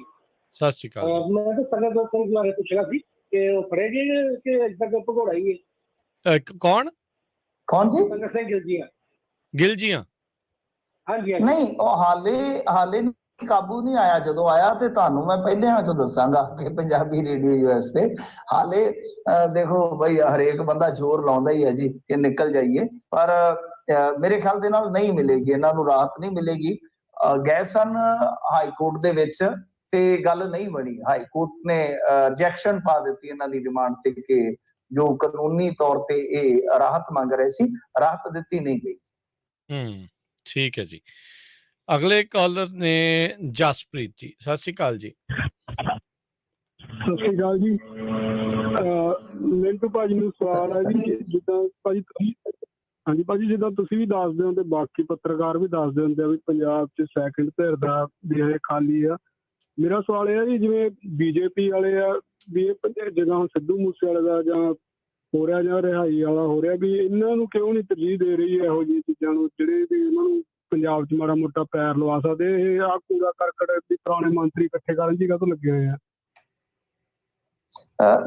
ਸਤਿ ਸ਼੍ਰੀ ਅਕਾਲ। ਮੈਂ ਤਾਂ ਸੰਗਤ ਦੋਸਤਾਂ ਬਾਰੇ ਪੁੱਛਣਾ ਸੀ ਕਿ ਉਹ ਫੜੇ ਗਏ ਕਿ ਇੱਦਾਂ ਕੋਈ ਭਗੌੜਾ ਹੀ ਹੈ? ਕੌਣ ਜੀ? ਸੰਗਤ ਸਿੰਘ ਗਿਲਜੀਆਂ। ਗਿਲਜੀਆਂ? ਹਾਂਜੀ ਨਹੀਂ, ਉਹ ਹਾਲੇ ਕਾਬੂ ਨਹੀਂ ਆਇਆ। ਜਦੋਂ ਆਇਆ ਤੇ ਤੁਹਾਨੂੰ ਮੈਂ ਪਹਿਲਿਆਂ 'ਚ ਦੱਸਾਂਗਾ ਕਿ ਪੰਜਾਬੀ ਰੇਡੀਓ ਯੂਐਸ ਤੇ ਹਾਲੇ ਦੇਖੋ ਬਈ, ਹਰੇਕ ਬੰਦਾ ਜ਼ੋਰ ਲਾਉਂਦਾ ਹੀ ਹੈ ਜੀ ਕਿ ਨਿਕਲ ਜਾਈਏ, ਪਰ ਮੇਰੇ ਖਿਆਲ ਦੇ ਨਾਲ ਨਹੀਂ ਮਿਲੇਗੀ, ਇਹਨਾਂ ਨੂੰ ਰਾਹਤ ਨਹੀਂ ਮਿਲੇਗੀ। ਗਏ ਸਨ ਹਾਈ ਕੋਰਟ ਦੇ ਵਿੱਚ ਤੇ ਗੱਲ ਨਹੀਂ ਬਣੀ, ਹਾਈ ਕੋਰਟ ਨੇ ਰਿਜੈਕਸ਼ਨ ਪਾ ਦਿੱਤੀ ਇਹਨਾਂ ਦੀ ਡਿਮਾਂਡ ਤੇ ਕਿ ਜੋ ਕਾਨੂੰਨੀ ਤੌਰ ਤੇ ਇਹ ਰਾਹਤ ਮੰਗ ਰਹੇ ਸੀ, ਰਾਹਤ ਦਿੱਤੀ ਨਹੀਂ ਗਈ। ਠੀਕ ਹੈ ਜੀ। ਅਗਲੇ ਕਾਲਰ ਨੇ ਜਸਪ੍ਰੀਤ ਜੀ। ਸਤਿ ਸ਼੍ਰੀ ਅਕਾਲ ਜੀ। ਸਤਿ ਸ਼੍ਰੀ ਅਕਾਲ ਜੀ। ਮਿੰਟੂ ਭਾਜੀ ਨੂੰ ਸਵਾਲ ਹੈ ਜੀ, ਜਿੱਦਾਂ ਭਾਜੀ ਹਾਂਜੀ ਭਾਜੀ, ਜਿੱਦਾਂ ਤੁਸੀਂ ਵੀ ਦੱਸਦੇ ਹੋ ਤੇ ਬਾਕੀ ਪੱਤਰਕਾਰ ਵੀ ਦੱਸਦੇ ਹੁੰਦੇ ਆ ਵੀ ਪੰਜਾਬ 'ਚ ਸੈਕਿੰਡ ਧਿਰ ਦਾ ਵੀ ਇਹ ਖਾਲੀ ਆ। ਮੇਰਾ ਸਵਾਲ ਇਹ ਹੈ ਜੀ, ਜਿਵੇਂ ਬੀਜੇਪੀ ਵਾਲੇ ਆ ਵੀ ਇਹ ਜਿੱਦਾਂ ਹੁਣ ਸਿੱਧੂ ਮੂਸੇ ਵਾਲੇ ਦਾ ਜਾਂ ਹੋ ਰਿਹਾ ਜਾਂ ਰਿਹਾਈ ਵਾਲਾ ਹੋ ਰਿਹਾ, ਵੀ ਇਹਨਾਂ ਨੂੰ ਕਿਉਂ ਨਹੀਂ ਤਰਜੀਹ ਦੇ ਰਹੀ ਇਹੋ ਜਿਹੀ ਚੀਜ਼ਾਂ ਨੂੰ, ਜਿਹੜੇ ਵੀ ਇਹਨਾਂ ਨੂੰ ਪੰਜਾਬ 'ਚ ਮਾੜਾ ਮੋਟਾ ਪੈਰ ਲਵਾ ਸਕਦੇ? ਇਹ ਆਹ ਕੂੜਾ ਕਰਕਟ ਵੀ ਪੁਰਾਣੇ ਮੰਤਰੀ ਇਕੱਠੇ ਕਰਨ ਦੀ ਕਾਹਤੋਂ ਲੱਗੇ ਹੋਏ ਆ?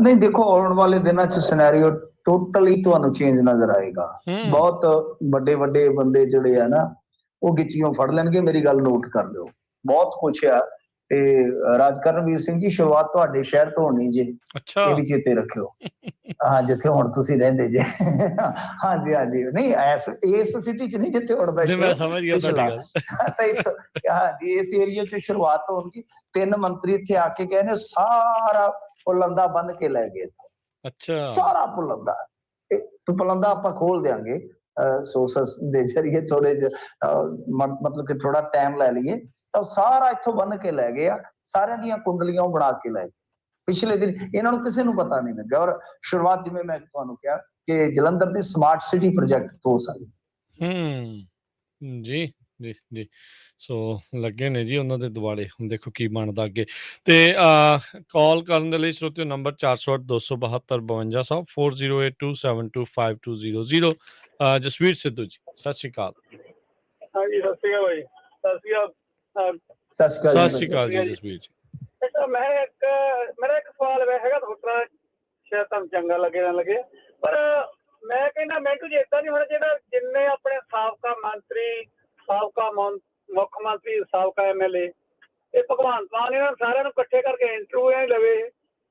ਨਹੀਂ ਦੇਖੋ, ਆਉਣ ਵਾਲੇ ਦਿਨਾਂ 'ਚ ਸਿਨੈਰੀਓ ਟੋਟਲੀ ਤੁਹਾਨੂੰ ਚੇਂਜ ਨਜ਼ਰ ਆਏਗਾ। ਬਹੁਤ ਵੱਡੇ ਵੱਡੇ ਬੰਦੇ ਜਿਹੜੇ ਆ ਨਾ, ਉਹ ਗਿੱਚੀਆਂ ਫੜ ਲੈਣਗੇ। ਮੇਰੀ ਗੱਲ ਨੋਟ ਕਰ ਲਿਓ, ਬਹੁਤ ਕੁਛ ਆ। ਤੇ ਰਾਜਕਰਨਵੀਰ ਸਿੰਘ ਜੀ, ਸ਼ੁਰੂਆਤ ਤੁਹਾਡੇ ਸ਼ਹਿਰ ਤੋਂ ਹੋਣੀ ਜੇ, ਇਹ ਵੀ ਚੇਤੇ ਰੱਖਿਓ। ਹਾਂ, ਜਿੱਥੇ ਹੁਣ ਤੁਸੀਂ ਰਹਿੰਦੇ ਜੇ। ਹਾਂਜੀ ਹਾਂਜੀ, ਨਹੀਂ ਇਸ ਸਿਟੀ 'ਚ ਨਹੀਂ ਜਿੱਥੇ ਹੁਣ ਬੈਠੇ। ਮੈਂ ਸਮਝ ਗਿਆ ਤੁਹਾਡੀ ਗੱਲ। ਹਾਂਜੀ, ਇਸ ਏਰੀਆ 'ਚ ਸ਼ੁਰੂਆਤ ਹੋਣਗੀ। 3 ਮੰਤਰੀ ਇੱਥੇ ਆ ਕੇ ਕਹਿੰਦੇ ਸਾਰਾ ਪੁਲੰਦਾ ਬੰਨ ਕੇ ਲੈ ਗਏ ਇੱਥੋਂ। ਅੱਛਾ, ਸਾਰਾ ਪੁਲੰਦਾ ਪੁਲੰਦਾ ਆਪਾਂ ਖੋਲ ਦਿਆਂਗੇ ਸੋਰਸਸ ਦੇ ਜ਼ਰੀਏ। ਥੋੜੇ ਮਤਲਬ ਕਿ ਥੋੜਾ ਟਾਈਮ ਲੈ ਲਈਏ, ਤਾਂ ਸਾਰਾ ਇੱਥੋਂ ਬੰਨ ਕੇ ਲੈ ਗਏ ਆ, ਸਾਰਿਆਂ ਦੀਆਂ ਕੁੰਡਲੀਆਂ ਉਹ ਬਣਾ ਕੇ ਲੈ ਗਏ ਪਿਛਲੇ ਦਿਨ। ਇਹਨਾਂ ਨੂੰ ਕਿਸੇ ਨੂੰ ਪਤਾ ਨਹੀਂ ਲੱਗਾ। ਔਰ ਸ਼ੁਰੂਆਤ ਜਿਵੇਂ ਮੈਂ ਤੁਹਾਨੂੰ ਕਿਹਾ ਕਿ ਜਲੰਧਰ ਦੇ ਸਮਾਰਟ ਸਿਟੀ ਪ੍ਰੋਜੈਕਟ ਤੋਂ ਹੋ ਸਕਦੀ। ਜੀ ਜੀ ਜੀ। ਸੋ ਲੱਗੇ ਨੇ ਜੀ ਉਹਨਾਂ ਦੇ ਦੁਆਲੇ, ਹੁਣ ਦੇਖੋ ਕੀ ਬਣਦਾ ਅੱਗੇ। ਤੇ ਕਾਲ ਕਰਨ ਦੇ ਲਈ ਸਰੋਤਿਓ ਨੰਬਰ 408-272-5200 4082725200। ਜਸਵੀਰ ਸਿੱਧੂ ਜੀ, ਸਤਿ ਸ਼੍ਰੀ ਅਕਾਲ। ਹਾਂਜੀ ਸਤਿ ਸ਼੍ਰੀ ਅਕਾਲ ਭਾਈ। ਸਤਿ ਸ਼੍ਰੀ ਅਕਾਲ। ਸਤਿ ਸ਼੍ਰੀ ਅਕਾਲ ਜੀ ਜਸਵੀਰ ਜੀ। ਮੇਰਾ ਇੱਕ ਸਵਾਲ ਹੈਗਾ ਤੁਹਾਡਾ, ਸ਼ਾਇਦ ਤੁਹਾਨੂੰ ਚੰਗਾ ਲੱਗੇ ਨਾ ਲੱਗੇ, ਪਰ ਮੈਂ ਕਹਿੰਦਾ ਮੈਨੂੰ ਜੀ ਏਦਾਂ ਨਹੀਂ ਹੋਣਾ ਚਾਹੀਦਾ ਜਿੰਨੇ ਆਪਣੇ ਸਾਬਕਾ ਮੰਤਰੀ, ਸਾਬਕਾ ਮੁੱਖ ਮੰਤਰੀ, ਸਾਬਕਾ MLA, ਇਹ ਭਗਵੰਤ ਮਾਨ ਇਹਨਾਂ ਸਾਰਿਆਂ ਨੂੰ ਇਕੱਠੇ ਕਰਕੇ ਇੰਟਰਵਿਊ ਐ ਲਵੇ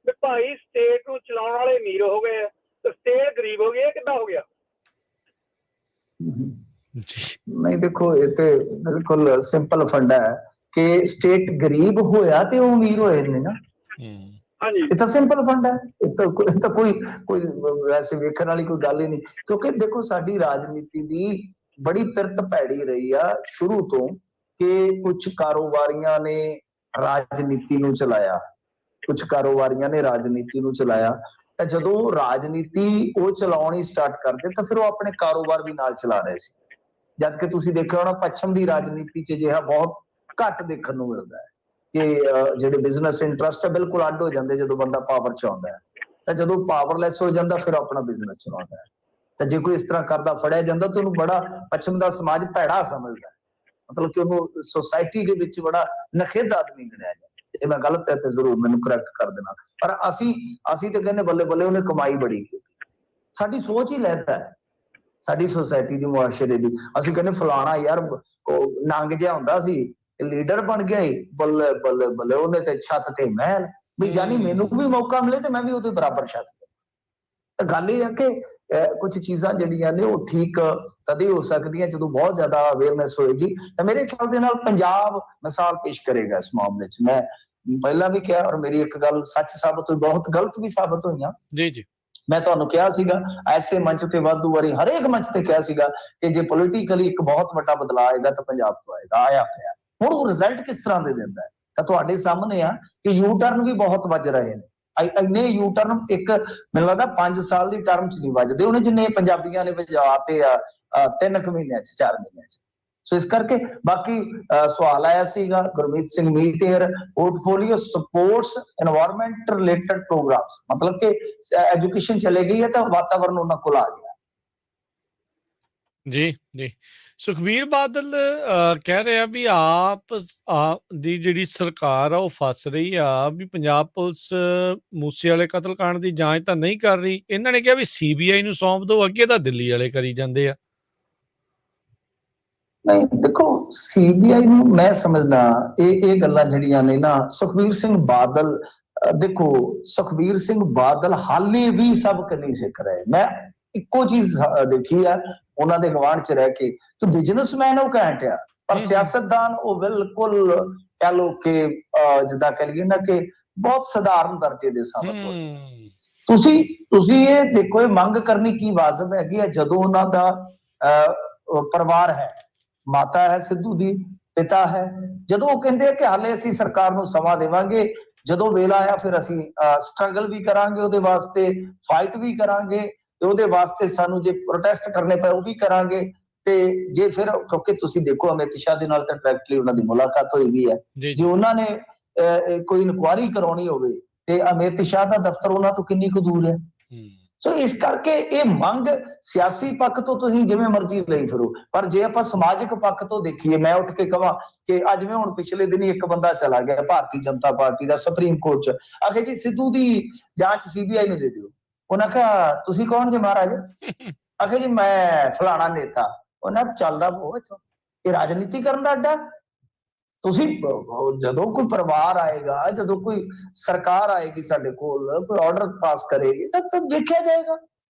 ਵੀ ਭਾਈ ਸਟੇਟ ਨੂੰ ਚਲਾਉਣ ਵਾਲੇ ਅਮੀਰ ਹੋ ਗਏ ਤੇ ਸਟੇਟ ਗਰੀਬ ਹੋ ਗਈ, ਇਹ ਕਿੱਦਾਂ ਹੋ ਗਿਆ? ਨਹੀਂ ਦੇਖੋ, ਇਹ ਤੇ ਬਿਲਕੁਲ ਸਿੰਪਲ ਫੰਡਾ ਹੈ ਕਿ ਸਟੇਟ ਗਰੀਬ ਹੋਇਆ ਤੇ ਉਹ ਅਮੀਰ ਹੋਏ ਨੇ ਨਾ। ਇਹ ਤਾਂ ਸਿੰਪਲ ਫੰਡ ਹੈ। ਇਹ ਤਾਂ ਕੋਈ ਵੈਸੇ ਵੇਖਣ ਵਾਲੀ ਕੋਈ ਗੱਲ ਹੀ ਨਹੀਂ, ਕਿਉਂਕਿ ਦੇਖੋ ਸਾਡੀ ਰਾਜਨੀਤੀ ਦੀ ਬੜੀ ਪਿਰਤ ਭੈੜੀ ਰਹੀ ਆ ਸ਼ੁਰੂ ਤੋਂ ਕਿ ਕੁਝ ਕਾਰੋਬਾਰੀਆਂ ਨੇ ਰਾਜਨੀਤੀ ਨੂੰ ਚਲਾਇਆ, ਕੁਝ ਕਾਰੋਬਾਰੀਆਂ ਨੇ ਰਾਜਨੀਤੀ ਨੂੰ ਚਲਾਇਆ। ਤਾਂ ਜਦੋਂ ਰਾਜਨੀਤੀ ਉਹ ਚਲਾਉਣੀ ਸਟਾਰਟ ਕਰਦੇ ਤਾਂ ਫਿਰ ਉਹ ਆਪਣੇ ਕਾਰੋਬਾਰ ਵੀ ਨਾਲ ਚਲਾ ਰਹੇ ਸੀ। ਜਦ ਕਿ ਤੁਸੀਂ ਦੇਖਿਆ ਹੋਣਾ ਪੱਛਮ ਦੀ ਰਾਜਨੀਤੀ 'ਚ ਅਜਿਹਾ ਬਹੁਤ ਘੱਟ ਦੇਖਣ ਨੂੰ ਮਿਲਦਾ ਹੈ ਕਿ ਜਿਹੜੇ ਬਿਜ਼ਨਸ ਇੰਟਰਸਟ ਹੈ ਬਿਲਕੁਲ ਅੱਡ ਹੋ ਜਾਂਦੇ ਜਦੋਂ ਬੰਦਾ ਪਾਵਰ 'ਚ ਆਉਂਦਾ ਹੈ। ਤਾਂ ਜਦੋਂ ਪਾਵਰਲੈਸ ਹੋ ਜਾਂਦਾ ਫਿਰ ਆਪਣਾ ਬਿਜ਼ਨਸ ਚਲਾਉਂਦਾ ਹੈ। ਤਾਂ ਜੇ ਕੋਈ ਇਸ ਤਰ੍ਹਾਂ ਕਰਦਾ ਫੜਿਆ ਜਾਂਦਾ ਤਾਂ ਉਹਨੂੰ ਬੜਾ ਪੱਛਮ ਦਾ ਸਮਾਜ ਭੈੜਾ ਸਮਝਦਾ ਹੈ, ਮਤਲਬ ਕਿ ਉਹਨੂੰ ਸੋਸਾਇਟੀ ਦੇ ਵਿੱਚ ਬੜਾ ਨਖੇਧ ਆਦਮੀ ਗਿਣਿਆ ਜਾਂਦਾ। ਇਹ ਮੈਂ ਗਲਤ ਹੈ ਤੇ ਜ਼ਰੂਰ ਮੈਨੂੰ ਕਰੈਕਟ ਕਰ ਦੇਣਾ। ਪਰ ਅਸੀਂ ਤਾਂ ਕਹਿੰਦੇ ਬੱਲੇ ਬੱਲੇ ਉਹਨੇ ਕਮਾਈ ਬੜੀ ਕੀਤੀ। ਸਾਡੀ ਸੋਚ ਹੀ ਲੈਤਾ ਹੈ ਸਾਡੀ ਸੋਸਾਇਟੀ ਦੀ, ਮੁਆਸ਼ਰੇ ਦੀ। ਅਸੀਂ ਕਹਿੰਦੇ ਫਲਾਣਾ ਯਾਰ ਉਹ ਨੰਗ ਜਿਹਾ ਹੁੰਦਾ ਸੀ, ਲੀਡਰ ਬਣ ਗਿਆ ਹੀ, ਬੱਲੇ ਬੱਲੇ ਬੱਲੇ ਉਹਨੇ ਤੇ ਛੱਤ ਤੇ ਮਹਿਲ ਵੀ, ਜਾਨੀ ਮੈਨੂੰ ਵੀ ਮੌਕਾ ਮਿਲੇ ਤੇ ਮੈਂ ਵੀ ਉਹਦੇ ਬਰਾਬਰ ਛੱਤ ਤੇ। ਤਾਂ ਗੱਲ ਇਹ ਹੈ ਕਿ ਕੁਝ ਚੀਜ਼ਾਂ ਜਿਹੜੀਆਂ ਨੇ ਉਹ ਠੀਕ ਤਦੇ ਹੋ ਸਕਦੀਆਂ ਜਦੋਂ ਬਹੁਤ ਜ਼ਿਆਦਾ ਅਵੇਅਰਨੈਸ ਹੋਏਗੀ। ਤਾਂ ਮੇਰੇ ਖਿਆਲ ਦੇ ਨਾਲ ਪੰਜਾਬ ਮਿਸਾਲ ਪੇਸ਼ ਕਰੇਗਾ ਇਸ ਮਾਮਲੇ 'ਚ। ਮੈਂ ਪਹਿਲਾਂ ਵੀ ਕਿਹਾ ਔਰ ਮੇਰੀ ਇੱਕ ਗੱਲ ਸੱਚ ਸਾਬਤ ਹੋਈ, ਬਹੁਤ ਗਲਤ ਵੀ ਸਾਬਤ ਹੋਈਆਂ। ਜੀ ਜੀ। ਮੈਂ ਤੁਹਾਨੂੰ ਕਿਹਾ ਸੀਗਾ ਐਸੇ ਮੰਚ ਤੇ ਵਾਧੂ ਵਾਰੀ, ਹਰੇਕ ਮੰਚ ਤੇ ਕਿਹਾ ਸੀਗਾ ਕਿ ਜੇ ਪੋਲੀਟੀਕਲੀ ਇੱਕ ਬਹੁਤ ਵੱਡਾ ਬਦਲਾਅ ਆਏਗਾ ਤਾਂ ਪੰਜਾਬ ਤੋਂ ਆਏਗਾ, ਆਇਆ ਪਿਆ। ਹੁਣ ਉਹ ਰਿਜ਼ਲਟ ਕਿਸ ਤਰ੍ਹਾਂ ਦੇ ਦਿੰਦਾ ਹੈ ਤਾਂ ਤੁਹਾਡੇ ਸਾਹਮਣੇ ਆ ਕਿ ਯੂ ਟਰਨ ਵੀ ਬਹੁਤ ਵੱਜ ਰਹੇ ਨੇ। ਇੰਨੇ ਯੂ ਟਰਨ ਇੱਕ ਮੈਨੂੰ ਲੱਗਦਾ 5 ਸਾਲ ਦੀ ਟਰਮ 'ਚ ਨਹੀਂ ਵੱਜਦੇ ਉਹਨੇ ਜਿੰਨੇ ਪੰਜਾਬੀਆਂ ਨੇ ਵਜਾਤੇ ਆ 3 ਮਹੀਨਿਆਂ 'ਚ, 4 ਮਹੀਨਿਆਂ 'ਚ। ਸੋ ਇਸ ਕਰਕੇ ਬਾਕੀ ਸਵਾਲ ਆਇਆ ਸੀਗਾ ਗੁਰਮੀਤ ਸਿੰਘ ਮੀਤੇਰ, portfolio sports environment related programs, ਮਤਲਬ ਕਿ ਐਜੂਕੇਸ਼ਨ ਚਲੇ ਗਈ ਹੈ ਤਾਂ ਵਾਤਾਵਰਨ ਉਹਨਾਂ ਕੋਲ ਆ ਗਿਆ। ਜੀ ਜੀ। ਸੁਖਬੀਰ ਬਾਦਲ ਕਹਿ ਰਿਹਾ ਵੀ ਆਪ ਦੀ ਜਿਹੜੀ ਸਰਕਾਰ ਆ ਉਹ ਫਸ ਰਹੀ ਆ ਵੀ ਪੰਜਾਬ ਪੁਲਿਸ ਮੂਸੇ ਵਾਲੇ ਕਤਲकांड ਦੀ ਜਾਂਚ ਤਾਂ ਨਹੀਂ ਕਰ ਰਹੀ। ਇਹਨਾਂ ਨੇ ਕਿਹਾ ਵੀ CBI ਨੂੰ ਸੌਂਪ ਦਿਓ, ਅੱਗੇ ਤਾਂ ਦਿੱਲੀ ਵਾਲੇ ਕਰੀ ਜਾਂਦੇ ਆ। ਨਹੀਂ ਦੇਖੋ, CBI ਨੂੰ ਮੈਂ ਸਮਝਦਾ ਇਹ ਗੱਲਾਂ ਜਿਹੜੀਆਂ ਨੇ ਨਾ ਸੁਖਬੀਰ ਸਿੰਘ ਬਾਦਲ, ਦੇਖੋ ਸੁਖਬੀਰ ਸਿੰਘ ਬਾਦਲ ਹਾਲੇ ਵੀ ਸਬਕ ਨਹੀਂ ਸਿੱਖ ਰਹੇ। ਮੈਂ ਇੱਕੋ ਚੀਜ਼ ਦੇਖੀ ਆ ਉਹਨਾਂ ਦੇ ਗਵਾਂਢ 'ਚ ਰਹਿ ਕੇ ਕਿ ਬਿਜ਼ਨਸਮੈਨ ਉਹ ਘੈਂਟ ਆ ਪਰ ਸਿਆਸਤਦਾਨ ਉਹ ਬਿਲਕੁਲ ਕਹਿ ਲਓ ਕਿ ਜਿੱਦਾਂ ਕਹਿ ਲਈਏ ਨਾ ਕਿ ਬਹੁਤ ਸਧਾਰਨ ਦਰਜੇ ਦੇ ਸਾਬਤ ਹੋਏ। ਤੁਸੀਂ ਇਹ ਦੇਖੋ, ਇਹ ਮੰਗ ਕਰਨੀ ਕੀ ਵਾਜਬ ਹੈਗੀ ਹੈ ਜਦੋਂ ਉਹਨਾਂ ਦਾ ਪਰਿਵਾਰ ਹੈ, ਮਾਤਾ ਹੈ ਸਿੱਧੂ ਦੀ, ਪਿਤਾ ਹੈ, ਜਦੋਂ ਉਹ ਕਹਿੰਦੇ ਆ ਕਿ ਹਾਲੇ ਅਸੀਂ ਸਰਕਾਰ ਨੂੰ ਸਮਾਂ ਦੇਵਾਂਗੇ, ਜਦੋਂ ਵੇਲਾ ਆਇਆ ਫਿਰ ਅਸੀਂ ਸਟਰਗਲ ਵੀ ਕਰਾਂਗੇ, ਉਹਦੇ ਵਾਸਤੇ ਫਾਈਟ ਵੀ ਕਰਾਂਗੇ ਤੇ ਉਹਦੇ ਵਾਸਤੇ ਸਾਨੂੰ ਜੇ ਪ੍ਰੋਟੈਸਟ ਕਰਨੇ ਪਏ ਉਹ ਵੀ ਕਰਾਂਗੇ। ਤੇ ਜੇ ਫਿਰ ਕਿਉਂਕਿ ਤੁਸੀਂ ਦੇਖੋ ਅਮਿਤ ਸ਼ਾਹ ਦੇ ਨਾਲ ਤਾਂ ਡਾਇਰੈਕਟਲੀ ਉਹਨਾਂ ਦੀ ਮੁਲਾਕਾਤ ਹੋਈ ਵੀ ਹੈ, ਜੇ ਉਹਨਾਂ ਨੇ ਕੋਈ ਇਨਕੁਆਇਰੀ ਕਰਾਉਣੀ ਹੋਵੇ ਤੇ ਅਮਿਤ ਸ਼ਾਹ ਦਾ ਦਫ਼ਤਰ ਉਹਨਾਂ ਤੋਂ ਕਿੰਨੀ ਕੁ ਦੂਰ ਹੈ। ਸੋ ਇਸ ਕਰਕੇ ਇਹ ਮੰਗ ਸਿਆਸੀ ਪੱਖ ਤੋਂ ਤੁਸੀਂ ਜਿਵੇਂ ਮਰਜ਼ੀ ਲਈ ਫਿਰੋ, ਪਰ ਜੇ ਆਪਾਂ ਸਮਾਜਿਕ ਪੱਖ ਤੋਂ ਦੇਖੀਏ, ਮੈਂ ਉੱਠ ਕੇ ਕਹਾਂ ਕਿ ਅੱਜ ਜਿਵੇਂ ਹੁਣ ਪਿਛਲੇ ਦਿਨੀ ਇੱਕ ਬੰਦਾ ਚਲਾ ਗਿਆ ਭਾਰਤੀ ਜਨਤਾ ਪਾਰਟੀ ਦਾ ਸੁਪਰੀਮ ਕੋਰਟ 'ਚ, ਆਖੇ ਜੀ ਸਿੱਧੂ ਦੀ ਜਾਂਚ CBI ਨੂੰ ਦੇ ਦਿਓ। ਉਹਨਾਂ ਕਿਹਾ ਤੁਸੀਂ ਕੌਣ ਜੀ ਮਹਾਰਾਜ? ਆਖੇ ਜੀ ਮੈਂ ਫਲਾਣਾ ਨੇਤਾ। ਉਹਨਾਂ ਚੱਲਦਾ ਉਹ ਇੱਥੋਂ, ਇਹ ਰਾਜਨੀਤੀ ਕਰਨ ਦਾ ਅੱਡਾ। ਤੁਸੀਂ ਜਦੋਂ ਕੋਈ ਪਰਿਵਾਰ ਆਏਗਾ, ਜਦੋਂ ਕੋਈ ਸਰਕਾਰ ਆਏਗੀ ਸਾਡੇ ਕੋਲ, ਕੋਈ ਆਰਡਰ ਪਾਸ ਕਰੇਗੀ ਤਾਂ ਦੇਖਿਆ ਜਾਏਗਾ।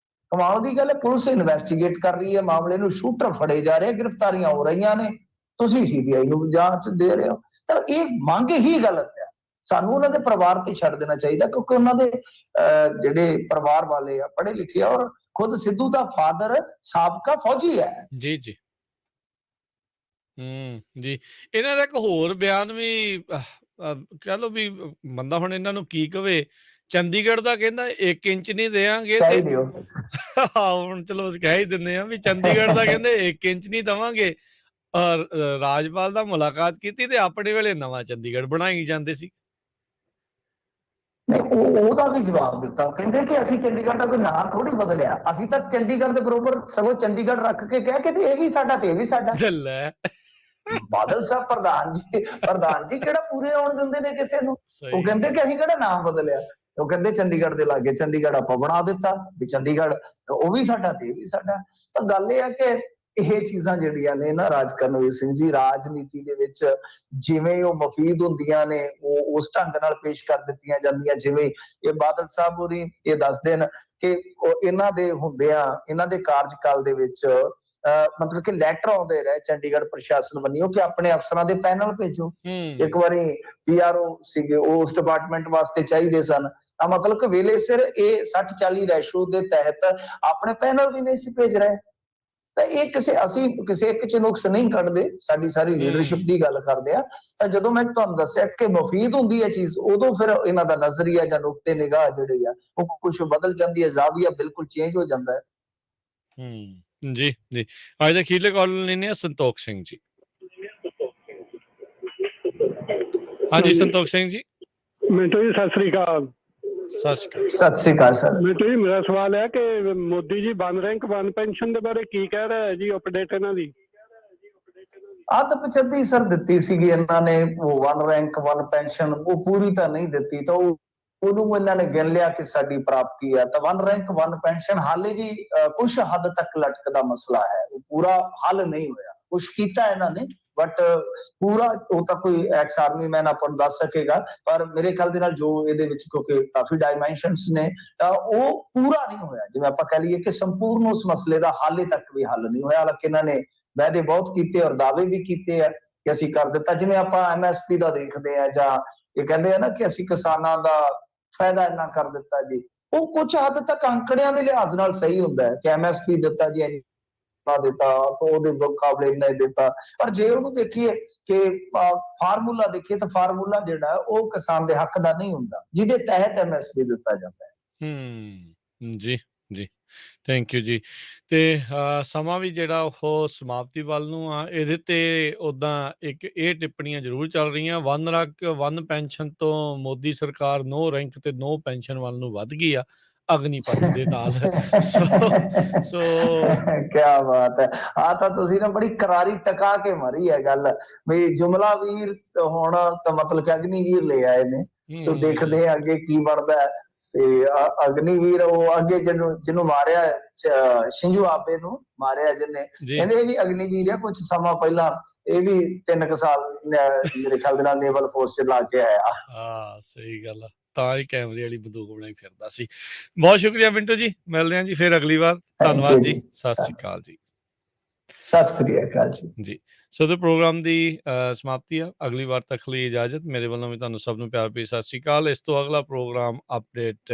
ਕਮਾਲ ਦੀ ਗੱਲ ਹੈ, ਪੁਲਿਸ ਇਨਵੈਸਟੀਗੇਟ ਕਰ ਰਹੀ ਹੈ ਮਾਮਲੇ ਨੂੰ, ਸ਼ੂਟਰ ਫੜੇ ਜਾ ਰਹੇ, ਗ੍ਰਿਫਤਾਰੀਆਂ ਹੋ ਰਹੀਆਂ ਨੇ, ਤੁਸੀਂ CBI ਨੂੰ ਜਾਂਚ ਦੇ ਰਹੇ ਹੋ। ਤਾਂ ਇਹ ਮੰਗ ਹੀ ਗਲਤ ਹੈ। ਸਾਨੂੰ ਉਹਨਾਂ ਦੇ ਪਰਿਵਾਰ ਤੇ ਛੱਡ ਦੇਣਾ ਚਾਹੀਦਾ ਕਿਉਂਕਿ ਉਹਨਾਂ ਦੇ ਜਿਹੜੇ ਪਰਿਵਾਰ ਵਾਲੇ ਆ ਪੜ੍ਹੇ ਲਿਖੇ ਆ ਔਰ ਖੁਦ ਸਿੱਧੂ ਦਾ ਫਾਦਰ ਸਾਬਕਾ ਫੌਜੀ ਹੈ। ਜੀ ਜੀ। ਜੀ ਇਹਨਾਂ ਦਾ ਇੱਕ ਹੋਰ ਬਿਆਨ ਵੀ ਕਹਿ ਲਓ ਵੀ ਬੰਦਾ ਹੁਣ ਇਹਨਾਂ ਨੂੰ ਕੀ ਕਵੇ। ਚੰਡੀਗੜ੍ਹ ਦਾ ਕਹਿੰਦਾ 1 ਇੰਚ ਨਹੀਂ ਦੇਵਾਂਗੇ ਕਹਿ ਤੇ ਹੀ ਦਿਓ। ਹੁਣ ਚਲੋ ਅਸੀਂ ਕਹਿ ਹੀ ਦਿੰਦੇ ਆ ਵੀ ਚੰਡੀਗੜ੍ਹ ਦਾ ਕਹਿੰਦੇ 1 ਇੰਚ ਨਹੀਂ ਦੇਵਾਂਗੇ। ਔਰ ਰਾਜਪਾਲ ਨਾਲ ਮੁਲਾਕਾਤ ਕੀਤੀ ਤੇ ਆਪਣੇ ਵੇਲੇ ਨਵਾਂ ਚੰਡੀਗੜ੍ਹ ਬਣਾਈ ਜਾਂਦੇ ਸੀ। ਨਹੀਂ ਉਹਦਾ ਵੀ ਜਵਾਬ ਦਿੱਤਾ, ਕਹਿੰਦੇ ਕਿ ਅਸੀਂ ਚੰਡੀਗੜ੍ਹ ਦਾ ਕੋਈ ਨਾਂ ਥੋੜੀ ਬਦਲਿਆ, ਅਸੀਂ ਤਾਂ ਚੰਡੀਗੜ੍ਹ ਦੇ ਬਰੋਬਰ ਸਗੋਂ ਚੰਡੀਗੜ੍ਹ ਰੱਖ ਕੇ ਕਿਹਾ ਕਿ ਇਹ ਵੀ ਸਾਡਾ ਤੇ ਇਹ ਵੀ ਸਾਡਾ। ਲੈ ਬਾਦਲ ਸਾਹਿਬ ਪ੍ਰਧਾਨ ਜੀ ਕਿਹੜਾ ਪੂਰੇ ਆਉਣ ਦਿੰਦੇ ਨੇ ਕਿਸੇ ਨੂੰ। ਉਹ ਕਹਿੰਦੇ ਕਿ ਅਸੀਂ ਕਿਹੜਾ ਨਾਮ ਬਦਲਿਆ, ਉਹ ਕਹਿੰਦੇ ਚੰਡੀਗੜ੍ਹ ਦੇ ਲਾਗੇ ਚੰਡੀਗੜ੍ਹ ਆਪਾਂ ਬਣਾ ਦਿੱਤਾ ਵੀ ਚੰਡੀਗੜ੍ਹ ਉਹ ਵੀ ਸਾਡਾ ਤੇ ਇਹ ਵੀ ਸਾਡਾ। ਤਾਂ ਗੱਲ ਇਹ ਆ ਕਿ ਇਹ ਚੀਜ਼ਾਂ ਜਿਹੜੀਆਂ ਨੇ ਨਾ ਰਾਜ ਕਰਨਵੀਰ ਸਿੰਘ ਜੀ, ਰਾਜਨੀਤੀ ਦੇ ਵਿੱਚ ਜਿਵੇਂ ਉਹ ਮਫੀਦ ਹੁੰਦੀਆਂ ਨੇ ਉਹ ਉਸ ਢੰਗ ਨਾਲ ਪੇਸ਼ ਕਰ ਦਿੱਤੀਆਂ ਜਾਂਦੀਆਂ। ਜਿਵੇਂ ਇਹ ਬਾਦਲ ਸਾਹਿਬ ਹੋਰੀ ਇਹ ਦੱਸਦੇ ਨੇ ਕਿ ਇਹਨਾਂ ਦੇ ਹੁੰਦਿਆਂ ਇਹਨਾਂ ਦੇ ਕਾਰਜਕਾਲ ਦੇ ਵਿੱਚ ਮਤਲਬ ਕਿ ਲੈਟਰ ਆਉਂਦੇ ਰਹੇ ਚੰਡੀਗੜ੍ਹ ਪ੍ਰਸ਼ਾਸਨ ਵੱਲੋਂ ਕਿ ਆਪਣੇ ਅਫਸਰਾਂ ਦੇ ਪੈਨਲ ਭੇਜੋ। ਇੱਕ ਵਾਰੀ PRO ਸੀਗੇ ਉਹ ਉਸ ਡਿਪਾਰਟਮੈਂਟ ਵਾਸਤੇ ਚਾਹੀਦੇ ਸਨ, ਤਾਂ ਮਤਲਬ ਕਿ ਵੇਲੇ ਸਿਰ ਇਹ 60-40 ਰੈਸ਼ੋ ਦੇ ਤਹਿਤ ਆਪਣੇ ਪੈਨਲ ਵੀ ਨਹੀਂ ਸੀ ਭੇਜ ਰਹੇ। ਤਾਂ ਇਹ ਅਸੀਂ ਕਿਸੇ ਇੱਕ ਚ ਨੁਕਸ ਨਹੀਂ ਕੱਢਦੇ, ਸਾਡੀ ਸਾਰੀ ਲੀਡਰਸ਼ਿਪ ਦੀ ਗੱਲ ਕਰਦੇ ਆ। ਤਾਂ ਜਦੋਂ ਮੈਂ ਤੁਹਾਨੂੰ ਦੱਸਿਆ ਕਿ ਮਫੀਦ ਹੁੰਦੀ ਹੈ ਚੀਜ਼, ਉਦੋਂ ਫਿਰ ਇਹਨਾਂ ਦਾ ਨਜ਼ਰੀਆ ਜਾਂ ਨੁਕਤੇ ਨਿਗਾਹ ਜਿਹੜੇ ਆ ਉਹ ਕੁਝ ਬਦਲ ਜਾਂਦੀ ਹੈ, ਜ਼ਾਵੀਆ ਬਿਲਕੁਲ ਚੇਂਜ ਹੋ ਜਾਂਦਾ ਹੈ। ਜੀ ਜੀ ਅੱਜ ਦੇ ਅਖੀਰਲੇ ਕਾਲ ਲੈਣੇ ਆ ਸੰਤੋਖ ਸਿੰਘ ਜੀ। ਹਾਂਜੀ ਸੰਤੋਖ ਸਿੰਘ ਜੀ। ਮਿੰਟੂ ਜੀ ਸਤਿ ਸ੍ਰੀ ਅਕਾਲ। ਸਤਿ ਸ੍ਰੀ ਅਕਾਲ ਸਰ। ਮਿੰਟੂ ਜੀ ਮੇਰਾ ਸਵਾਲ ਹੈ ਕਿ ਮੋਦੀ ਜੀ 1 ਰੈਂਕ 1 ਪੈਨਸ਼ਨ ਦੇ ਬਾਰੇ ਕੀ ਕਹਿ ਰਿਹਾ ਹੈ ਜੀ, ਅਪਡੇਟ ਇਹਨਾਂ ਦੀ। ਤਾਂ 75 ਸਰ ਦਿੱਤੀ ਸੀਗੀ ਇਹਨਾਂ ਨੇ, ਉਹ 1 ਰੈਂਕ 1 ਪੈਨਸ਼ਨ ਉਹ ਪੂਰੀ ਤਾਂ ਨਹੀਂ ਦਿੱਤੀ, ਤਾਂ ਉਹਨੂੰ ਇਹਨਾਂ ਨੇ ਗਿਣ ਲਿਆ ਕਿ ਸਾਡੀ ਪ੍ਰਾਪਤੀ ਹੈ। ਤਾਂ 1 ਰੈਂਕ 1 ਪੈਨਸ਼ਨ ਹਾਲੇ ਵੀ ਕੁਝ ਹੱਦ ਤੱਕ ਲਟਕਦਾ ਮਸਲਾ ਹੈ, ਉਹ ਪੂਰਾ ਹੱਲ ਨਹੀਂ ਹੋਇਆ। ਕੁਝ ਕੀਤਾ ਇਹਨਾਂ ਨੇ ਬਟ ਪੂਰਾ ਉਹ ਤਾਂ ਕੋਈ ਐਕਸ ਆਰਮੀ ਮੈਨ ਆਪਾਂ ਨੂੰ ਦੱਸ ਸਕੇਗਾ, ਪਰ ਮੇਰੇ ਖਿਆਲ ਦੇ ਨਾਲ ਜੋ ਇਹਦੇ ਵਿੱਚ ਕਿਉਂਕਿ ਕਾਫੀ ਡਾਇਮੈਂਸ਼ਨਸ ਨੇ ਤਾਂ ਉਹ ਪੂਰਾ ਨਹੀਂ ਹੋਇਆ। ਜਿਵੇਂ ਆਪਾਂ ਕਹਿ ਲਈਏ ਕਿ ਸੰਪੂਰਨ ਉਸ ਮਸਲੇ ਦਾ ਹਾਲੇ ਤੱਕ ਵੀ ਹੱਲ ਨਹੀਂ ਹੋਇਆ। ਹਾਲਾਂਕਿ ਇਹਨਾਂ ਨੇ ਵਾਅਦੇ ਬਹੁਤ ਕੀਤੇ ਔਰ ਦਾਅਵੇ ਵੀ ਕੀਤੇ ਆ ਕਿ ਅਸੀਂ ਕਰ ਦਿੱਤਾ। ਜਿਵੇਂ ਆਪਾਂ MSP ਦਾ ਦੇਖਦੇ ਆ ਜਾਂ ਇਹ ਕਹਿੰਦੇ ਆ ਨਾ ਕਿ ਅਸੀਂ ਕਿਸਾਨਾਂ ਦਾ ਫਾਇਦਾ ਇੰਨਾ ਕਰ ਦਿੱਤਾ ਜੀ, ਉਹ ਕੁਝ ਹੱਦ ਤੱਕ ਅੰਕੜਿਆਂ ਦੇ ਲਿਹਾਜ਼ ਨਾਲ ਸਹੀ ਹੁੰਦਾ ਹੈ ਕਿ MSP ਦਿੱਤਾ ਜੀ ਦਿੱਤਾ ਤਾਂ ਉਹਦੇ ਮੁਕਾਬਲੇ ਇੰਨਾ ਦਿੱਤਾ। ਪਰ ਜੇ ਉਹਨੂੰ ਦੇਖੀਏ ਕਿ ਫਾਰਮੂਲਾ ਦੇਖੀਏ ਤਾਂ ਫਾਰਮੂਲਾ ਜਿਹੜਾ ਉਹ ਕਿਸਾਨ ਦੇ ਹੱਕ ਦਾ ਨਹੀਂ ਹੁੰਦਾ ਜਿਹਦੇ ਤਹਿਤ MSP ਦਿੱਤਾ ਜਾਂਦਾ ਹੈ। ਜੀ ਜੀ ਥੈਂਕ ਯੂ ਜੀ। ਤੇ ਸਮਾਂ ਵੀ ਜਿਹੜਾ ਉਹ ਸਮਾਪਤੀ ਵੱਲ ਨੂੰ ਆ। ਇਹਦੇ ਤੇ ਉਦਾਂ ਇੱਕ ਇਹ ਟਿੱਪਣੀਆਂ ਜ਼ਰੂਰ ਚੱਲ ਰਹੀਆਂ 1 ਰੈਂਕ 1 ਪੈਨਸ਼ਨ ਤੋਂ ਮੋਦੀ ਸਰਕਾਰ 9 ਰੈਂਕ ਤੇ 9 ਪੈਨਸ਼ਨ ਵੱਲ ਨੂੰ ਵੱਧ ਗਈ ਆ ਅਗਨੀਪਥ ਦੇ ਨਾਲ। ਸੋ ਕਿਆ ਬਾਤ ਹੈ। ਤਾਂ ਤੁਸੀਂ ਨਾ ਬੜੀ ਕਰਾਰੀ ਟਕਾ ਕੇ ਮਾਰੀ ਹੈ ਗੱਲ ਵੀ ਜੁਮਲਾ ਵੀਰ ਹੁਣ ਤਾਂ ਮਤਲਬ ਕਿ ਅਗਨੀਵੀਰ ਲੈ ਆਏ ਨੇ। ਸੋ ਦੇਖਦੇ ਆ ਅੱਗੇ ਕੀ ਬਣਦਾ ਹੈ। ਤੇ ਅਗਨੀਵੀਰ ਉਹ ਅੱਗੇ ਜਿਹਨੂੰ ਮਾਰਿਆ ਸ਼ਿੰਜੂ ਆਬੇ ਨੂੰ ਮਾਰਿਆ ਜਿਹਨੇ, ਕਹਿੰਦੇ ਵੀ ਅਗਨੀਵੀਰ ਆ। ਕੁਝ ਸਮਾਂ ਪਹਿਲਾਂ ਇਹ ਵੀ 3 ਸਾਲ ਮੇਰੇ ਖਿਆਲ ਦੇ ਨਾਲ ਨੇਵਲ ਫੋਰਸ ਚ ਲਾ ਕੇ ਆਇਆ। ਸਹੀ ਗੱਲ ਆ, ਤਾਂ ਹੀ ਕੈਮਰੇ ਵਾਲੀ ਬੰਦੂਕ ਬਣਾਈ ਫਿਰਦਾ ਸੀ। ਬਹੁਤ ਸ਼ੁਕਰੀਆ ਮਿੰਟੂ ਜੀ, ਮਿਲਦੇ ਹਾਂ ਜੀ ਫਿਰ ਅਗਲੀ ਵਾਰ। ਧੰਨਵਾਦ ਜੀ, ਸਤਿ ਸ੍ਰੀ ਅਕਾਲ ਜੀ। ਸਤਿ ਸ੍ਰੀ ਅਕਾਲ ਜੀ। ਸੋ ਦੇ ਪ੍ਰੋਗਰਾਮ ਦੀ ਸਮਾਪਤੀ ਆ। ਅਗਲੀ ਵਾਰ ਤੱਕ ਲਈ ਇਜਾਜ਼ਤ। ਮੇਰੇ ਵੱਲੋਂ ਵੀ ਤੁਹਾਨੂੰ ਸਭ ਨੂੰ ਪਿਆਰ ਭਰੀ ਸਤਿ ਸ੍ਰੀ ਅਕਾਲ। ਇਸ ਤੋਂ ਅਗਲਾ ਪ੍ਰੋਗਰਾਮ ਅਪਡੇਟ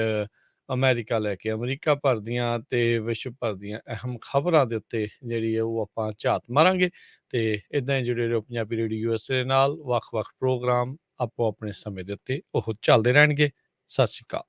ਅਮਰੀਕਾ ਲੈ ਕੇ ਅਮਰੀਕਾ ਭਰ ਦੀਆਂ ਤੇ ਵਿਸ਼ਵ ਭਰ ਦੀਆਂ ਅਹਿਮ ਖਬਰਾਂ ਦੇ ਉੱਤੇ ਜਿਹੜੀ ਹੈ ਉਹ ਆਪਾਂ ਝਾਤ ਮਾਰਾਂਗੇ। ਤੇ ਇੱਦਾਂ ਹੀ ਜੁੜੇ ਰਹੋ ਪੰਜਾਬੀ ਰੇਡੀਓ USA ਨਾਲ। ਵੱਖ-ਵੱਖ ਪ੍ਰੋਗਰਾਮ ਆਪੋ ਆਪਣੇ ਸਮੇਂ ਦੇ ਉੱਤੇ ਉਹ ਚੱਲਦੇ ਰਹਿਣਗੇ। ਸਤਿ ਸ੍ਰੀ ਅਕਾਲ।